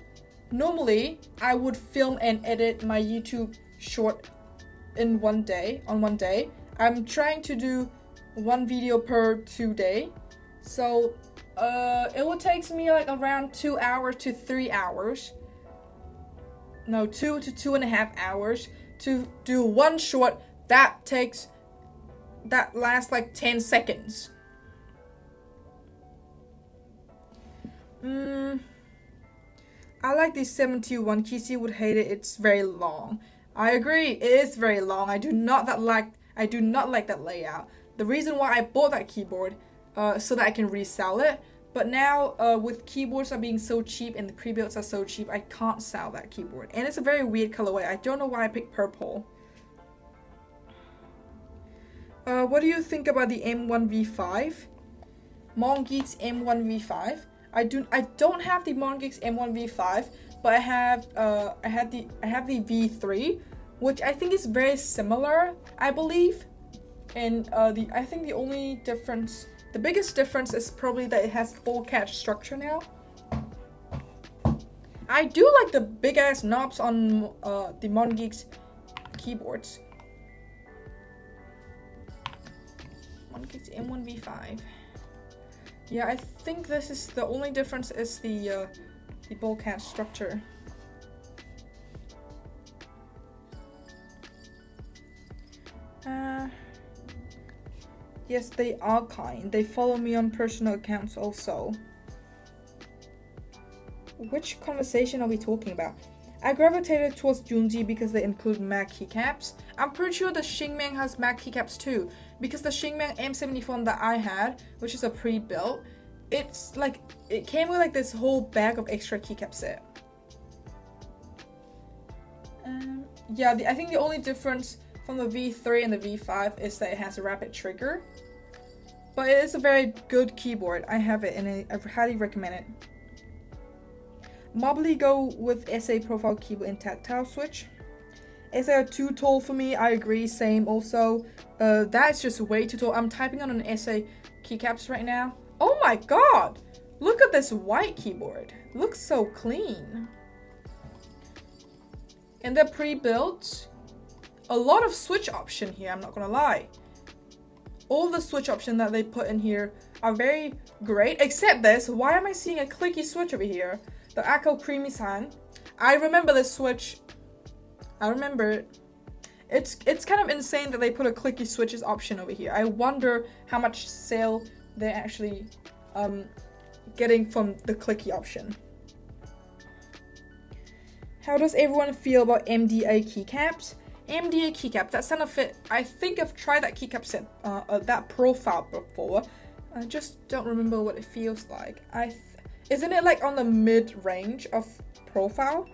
normally I would film and edit my YouTube short on one day. I'm trying to do one video per 2 days. So it will take me like around 2 hours to 3 hours. No, 2 to 2.5 hours to do one short that lasts like 10 seconds. I like the 71. Kisi would hate it. It's very long. I agree. It is very long. I do not like that layout. The reason why I bought that keyboard so that I can resell it. But now with keyboards are being so cheap and the pre-builts are so cheap, I can't sell that keyboard. And it's a very weird colorway. I don't know why I picked purple. What do you think about the M1V5? Mongeeks M1V5. I don't have the Mongeeks M1V5, but I have the V3, which I think is very similar, I believe. And I think the only difference, the biggest difference is probably that it has ball catch structure now. I do like the big ass knobs on the Mongeeks keyboards. Mongeeks M1V5. Yeah, I think this is the only difference is the ball catch structure. Yes, they are kind. They follow me on personal accounts also. Which conversation are we talking about? I gravitated towards Yunzi because they include Mac keycaps. I'm pretty sure the Xingmiang has Mac keycaps too, because the Xingmiang M71 that I had, which is a pre-built, it's like, it came with like this whole bag of extra keycap set. Yeah, I think the only difference from the V3 and the V5 is that it has a rapid trigger. But it is a very good keyboard. I have it and I highly recommend it. Mobley go with SA profile keyboard and tactile switch. SA are too tall for me, I agree, same also. That's just way too tall. I'm typing on an SA keycaps right now. Oh my god! Look at this white keyboard. Looks so clean. And they're pre-built. A lot of switch option here, I'm not gonna lie. All the switch option that they put in here are very great, except this. Why am I seeing a clicky switch over here? The Echo Creamy Sand. I remember this switch. I remember it. It's kind of insane that they put a clicky switches option over here. I wonder how much sale they're actually getting from the clicky option. How does everyone feel about MDA keycaps? MDA keycap, that sound of it. I think I've tried that keycap set, that profile before. I just don't remember what it feels like. Isn't it like on the mid-range of profile?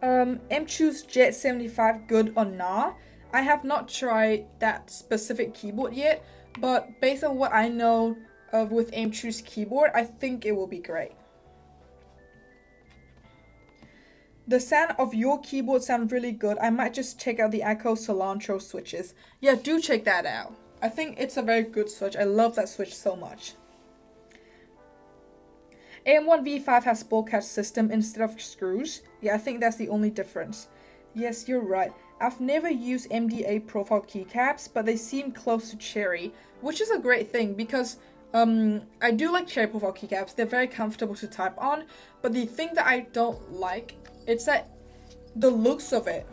Mchoose Jet 75 good or not? I have not tried that specific keyboard yet, but based on what I know of with Mchoose keyboard, I think it will be great. The sound of your keyboard sound really good. I might just check out the Echo Cilantro switches. Yeah, do check that out. I think it's a very good switch. I love that switch so much. AM1V5 has ball catch system instead of screws. Yeah, I think that's the only difference. Yes, you're right. I've never used MDA profile keycaps, but they seem close to Cherry, which is a great thing because I do like Cherry profile keycaps. They're very comfortable to type on, but the thing that I don't like, it's that the looks of it.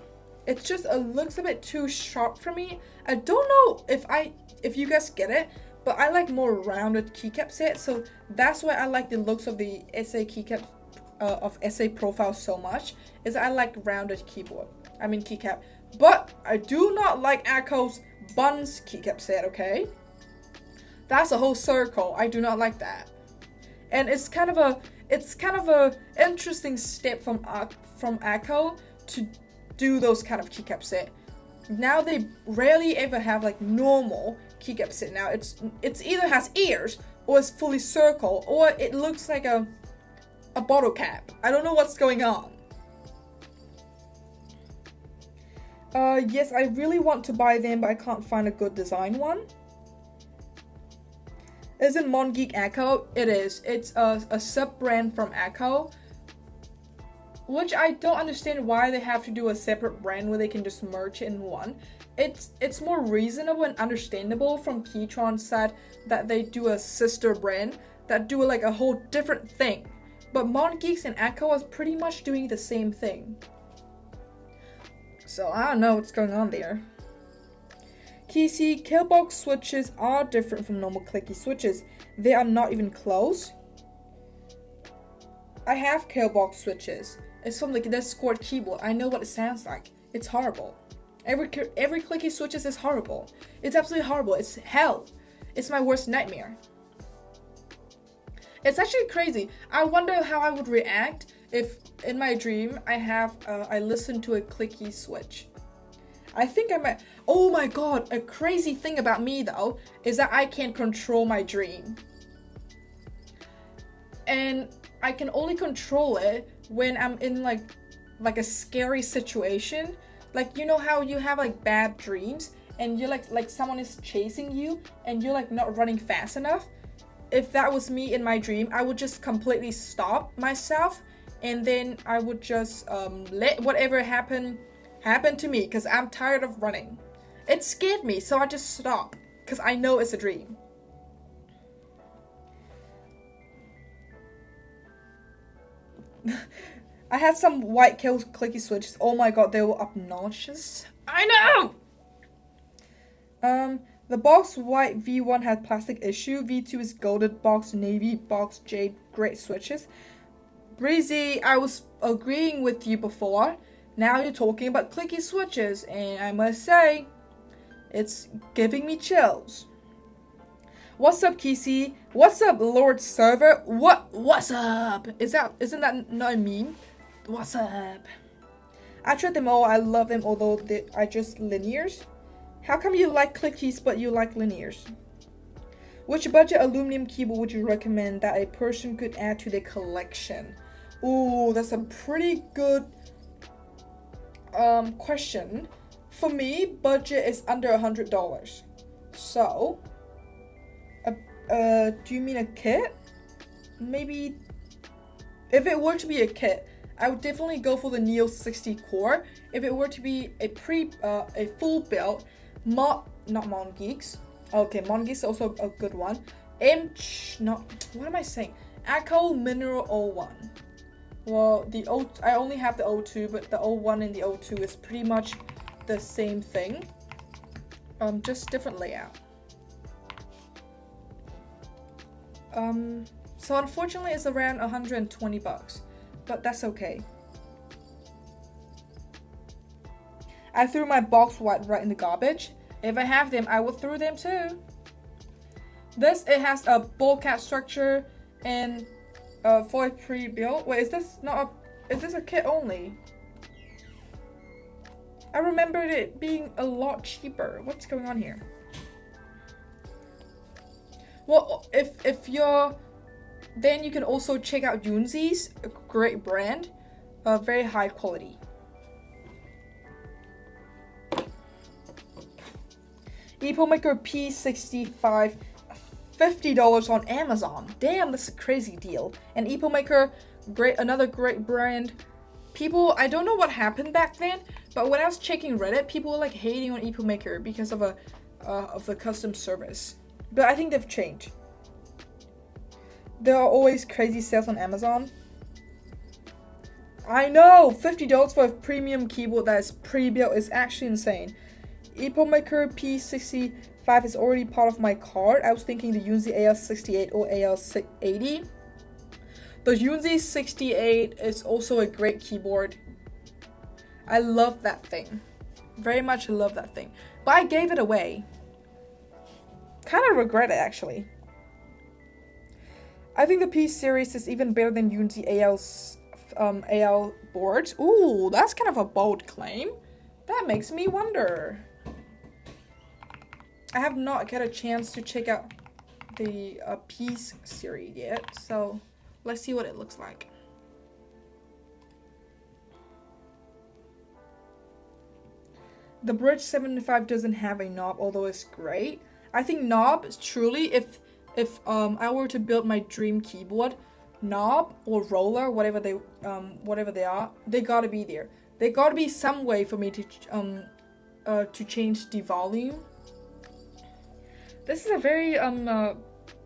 It looks a bit too sharp for me. I don't know if you guys get it, but I like more rounded keycap set, so that's why I like the looks of the SA keycap of SA profile so much, is I like rounded keycap. But I do not like Echo's buns keycap set, okay? That's a whole circle. I do not like that. And it's kind of a interesting step from Echo to do those kind of keycap set. Now they rarely ever have like normal keycap set. Now it's either has ears or it's fully circle or it looks like a bottle cap. I don't know what's going on. Yes, I really want to buy them, but I can't find a good design one. Isn't MonGeek Echo? It is. It's a sub-brand from Echo, which I don't understand why they have to do a separate brand where they can just merge it in one. It's more reasonable and understandable from Keytron's side that they do a sister brand that do like a whole different thing. But MonGeeks and Echo are pretty much doing the same thing. So I don't know what's going on there. Keysi, Killbox switches are different from normal clicky switches. They are not even close. I have Killbox switches. It's from like this scored keyboard. I know what it sounds like. It's horrible. Every clicky switches is horrible. It's absolutely horrible. It's hell. It's my worst nightmare. It's actually crazy. I wonder how I would react if in my dream I listen to a clicky switch. I think I might. Oh my god, a crazy thing about me though is that I can't control my dream. And I can only control it when I'm in like a scary situation. Like, you know how you have like bad dreams and you're like someone is chasing you and you're like not running fast enough? If that was me in my dream, I would just completely stop myself and then I would just let whatever happen to me because I'm tired of running. It scared me, so I just stop because I know it's a dream. I had some white kill clicky switches. Oh my god, they were obnoxious. I know! The box white V1 had plastic issue. V2 is golded box navy box jade great switches. Breezy, I was agreeing with you before. Now you're talking about clicky switches, and I must say, it's giving me chills. What's up, Keysi? What's up, Lord Server? What's up? Isn't that not a meme? What's up? I tried them all. I love them, although they are just linears. How come you like clickies but you like linears? Which budget aluminum keyboard would you recommend that a person could add to their collection? Ooh, that's a pretty good question. For me, budget is under $100. So, do you mean a kit? Maybe, if it were to be a kit, I would definitely go for the Neo 60 core. If it were to be a full build, not MonGeeks, Okay, Mongeese is also a good one. What am I saying? Echo Mineral 01. Well, I only have the 02, but the 01 and the 02 is pretty much the same thing. Just different layout. So unfortunately it's around 120 bucks, but that's okay. I threw my box right in the garbage. If I have them, I will throw them too. It has a bulkhead structure and for a pre-built. Wait, is this a kit only? I remembered it being a lot cheaper. What's going on here? Well, if you're, then you can also check out Yunzi's, a great brand, very high quality. EpoMaker P65, $50 on Amazon. Damn, that's a crazy deal. And EpoMaker, another great brand. People, I don't know what happened back then, but when I was checking Reddit, people were like hating on EpoMaker because of the custom service. But I think they've changed. There are always crazy sales on Amazon. I know, $50 for a premium keyboard that is pre-built is actually insane. EpoMaker P65 is already part of my cart. I was thinking the Yunzi AL68 or AL80. The Yunzi 68 is also a great keyboard. I love that thing. Very much love that thing. But I gave it away. Kind of regret it, actually. I think the P series is even better than Yunzi AL boards. Ooh, that's kind of a bold claim. That makes me wonder. I have not got a chance to check out the P series yet, so let's see what it looks like. The Bridge 75 doesn't have a knob, although it's great. I think knob is truly, if I were to build my dream keyboard, knob or roller, whatever they are, they gotta be there. There gotta be some way for me to change the volume. This is a very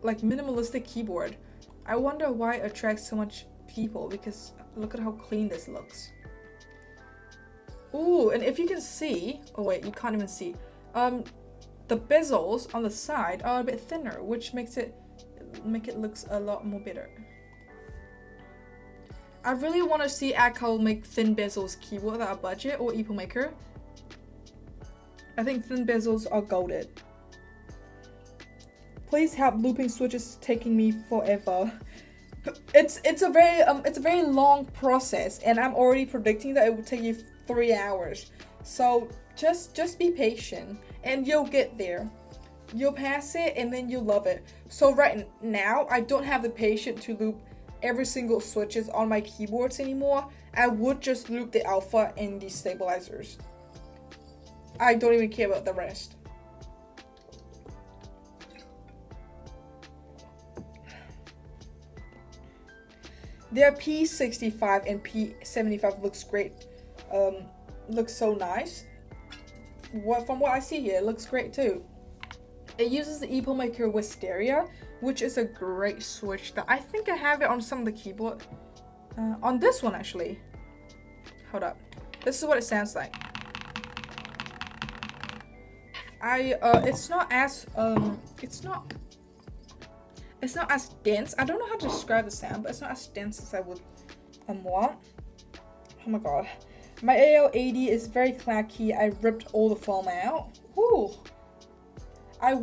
like minimalistic keyboard. I wonder why it attracts so much people, because look at how clean this looks. Ooh, and if you can see, oh wait, you can't even see. The bezels on the side are a bit thinner, which make it looks a lot more better. I really want to see Echo make thin bezels keyboard at a budget, or EpoMaker. I think thin bezels are goated. Please help, looping switches taking me forever. It's a very long process, and I'm already predicting that it will take you 3 hours. So just be patient, and you'll get there. You'll pass it, and then you'll love it. So right now, I don't have the patience to loop every single switches on my keyboards anymore. I would just loop the alpha and the stabilizers. I don't even care about the rest. Their P65 and P75 looks great. Looks so nice. From what I see here, it looks great too. It uses the EpoMaker Wisteria, which is a great switch that I think I have it on some of the keyboard. On this one actually. Hold up. This is what it sounds like. It's not as dense. I don't know how to describe the sound, but it's not as dense as I would want. Oh my god. My AL80 is very clacky. I ripped all the foam out. Woo. I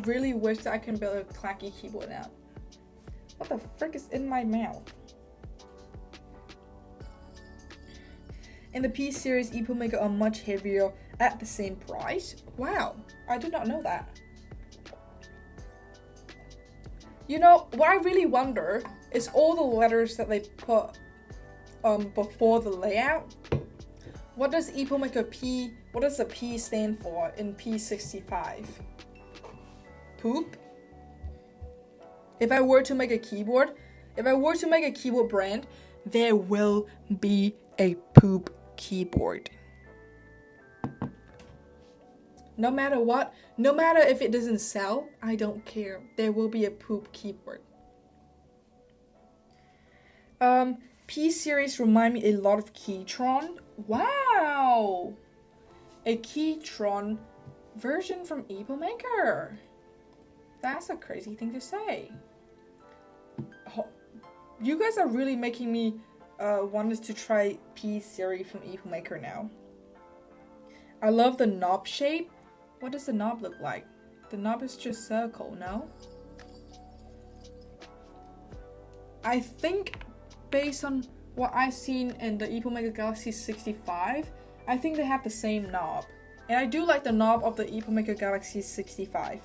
really wish that I can build a clacky keyboard now. What the frick is in my mouth? In the P series, EpoMaker are much heavier at the same price. Wow, I did not know that. You know, what I really wonder is all the letters that they put before the layout. What does EpoMaker P, what does the P stand for in P65? Poop? If I were to make a keyboard brand, there will be a poop keyboard. No matter what, no matter if it doesn't sell, I don't care. There will be a poop keyboard. P series remind me a lot of Keytron. Wow! A Keytron version from EpilMaker. That's a crazy thing to say. You guys are really making me want to try P series from EpilMaker now. I love the knob shape. What does the knob look like? The knob is just circle, no? I think based on what I've seen in the EpilMaker Galaxy 65, I think they have the same knob. And I do like the knob of the EpilMaker Galaxy 65.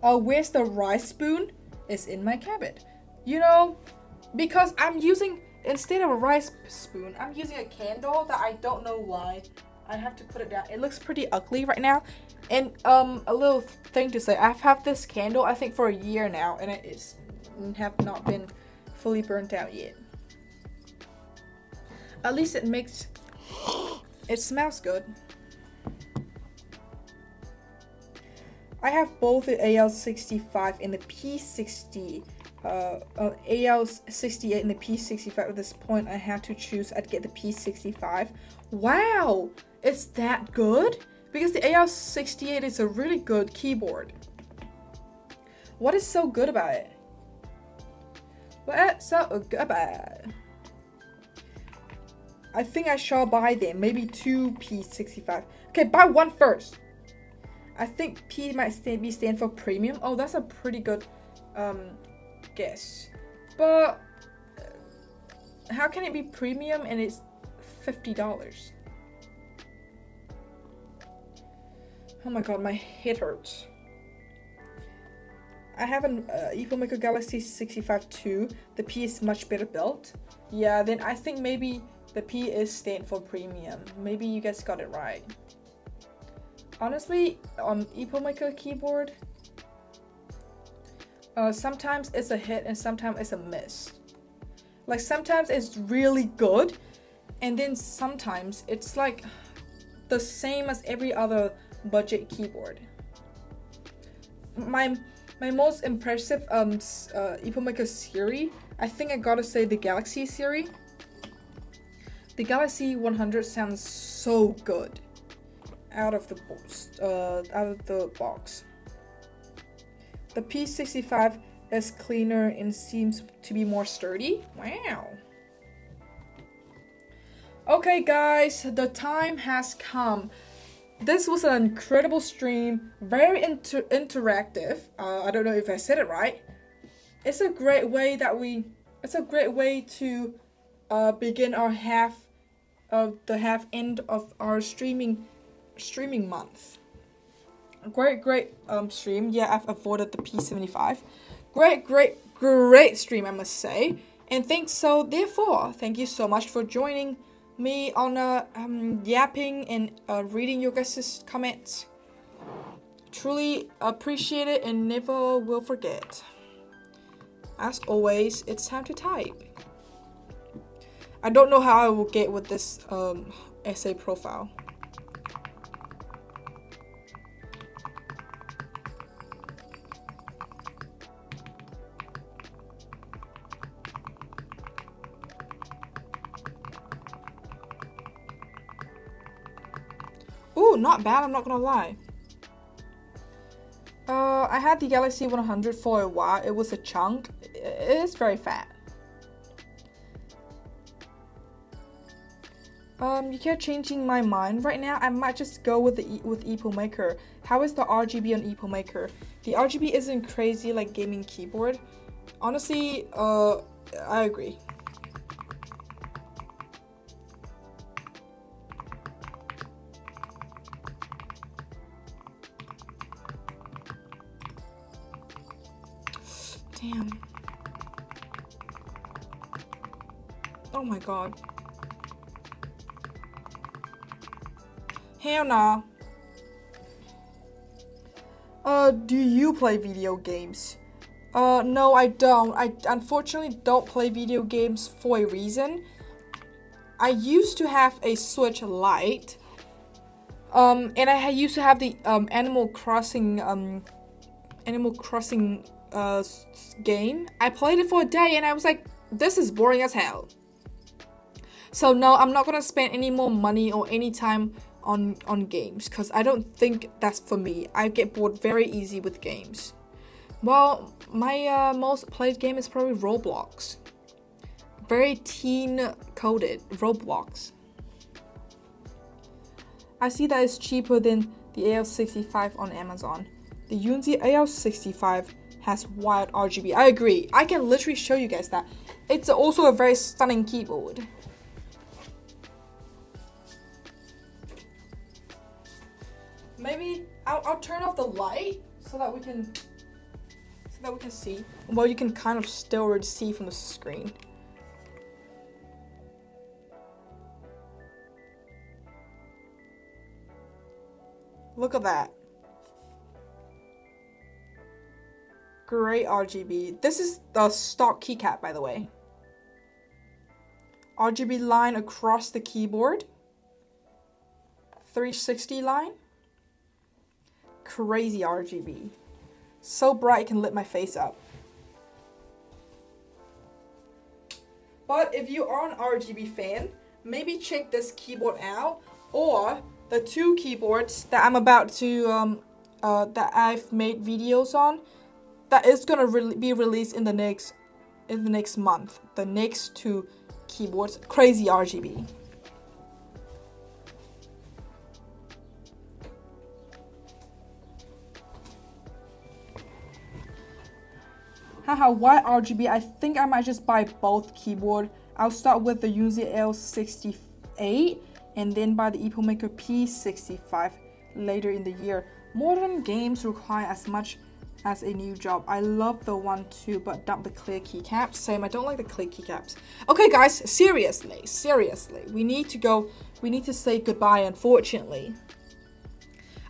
Where's the rice spoon? It's in my cabinet. You know, because I'm using, instead of a rice spoon, I'm using a candle that I don't know why. I have to put it down. It looks pretty ugly right now. And a little thing to say, I've had this candle I think for a year now, and it's have not been fully burnt out yet. At least it smells good. I have both the AL65 and the P60. AL68 and the P65. At this point, I had to choose. I'd get the P65. Wow, it's that good? Because the AL68 is a really good keyboard. What is so good about it? What's so good about it? I think I shall buy them. Maybe 2 P65. Okay, buy one first. I think P might stand for premium. Oh, that's a pretty good guess. But how can it be premium and it's $50? Oh my god, my head hurts. I have an EpilMaker Galaxy 65 too. The P is much better built. Yeah, then I think maybe the P is stand for premium. Maybe you guys got it right. Honestly, on EpilMaker keyboard, sometimes it's a hit and sometimes it's a miss. Like sometimes it's really good, and then sometimes it's like the same as every other budget keyboard. My most impressive EpilMaker series, I think I gotta say the Galaxy series. The Galaxy 100 sounds so good out of the box. The P65 is cleaner and seems to be more sturdy. Wow. Okay guys, the time has come. This was an incredible stream, very interactive. I don't know if I said it right. It's a great way to begin our the half end of our streaming month. Great stream. Yeah, I've avoided the P75. Great stream, I must say. And therefore, thank you so much for joining me on yapping and reading your guys' comments. Truly appreciate it and never will forget. As always, it's time to type. I don't know how I will get with this essay profile. Ooh, not bad, I'm not gonna lie. I had the Galaxy 100 for a while. It was a chunk. It is very fat. You kept changing my mind right now. I might just go with EpilMaker. How is the RGB on EpilMaker? The RGB isn't crazy like gaming keyboard. Honestly, I agree. Damn. Oh my god. Hell nah. Do you play video games? No, I don't. I unfortunately don't play video games for a reason. I used to have a Switch Lite. And I used to have the Animal Crossing game. I played it for a day and I was like, this is boring as hell. So no, I'm not gonna spend any more money or any time on games because I don't think that's for me. I get bored very easy with games. Well, my most played game is probably Roblox. Very teen coded Roblox. I see that it's cheaper than the AL65 on Amazon. The Unity AL65 has wild RGB. I agree. I can literally show you guys that. It's also a very stunning keyboard. Maybe I'll turn off the light so that we can see. Well, you can kind of still already see from the screen. Look at that. Great RGB. This is the stock keycap, by the way. RGB line across the keyboard. 360 line. Crazy RGB. So bright it can lit my face up. But if you are an RGB fan, maybe check this keyboard out, or the two keyboards that I'm about to that I've made videos on, that is gonna be released in the next month. The next two keyboards, crazy RGB. Haha, why RGB? I think I might just buy both keyboard. I'll start with the Unity L68 and then buy the EpoMaker P65 later in the year. Modern games require as much as a new job. I love the 1-2, but dump the clear keycaps. Same, I don't like the clear keycaps. Okay guys, seriously, we need to go. We need to say goodbye, unfortunately.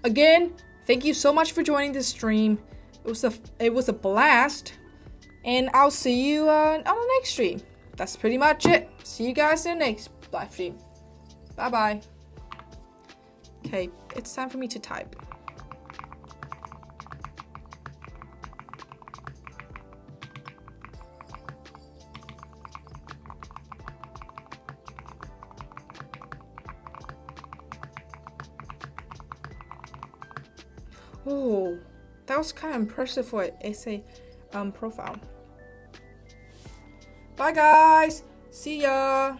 Again, thank you so much for joining this stream. It was a blast. And I'll see you on the next stream. That's pretty much it. See you guys in the next live stream. Bye-bye. Okay, it's time for me to type. Oh, that was kind of impressive for an essay profile. Bye guys, see ya.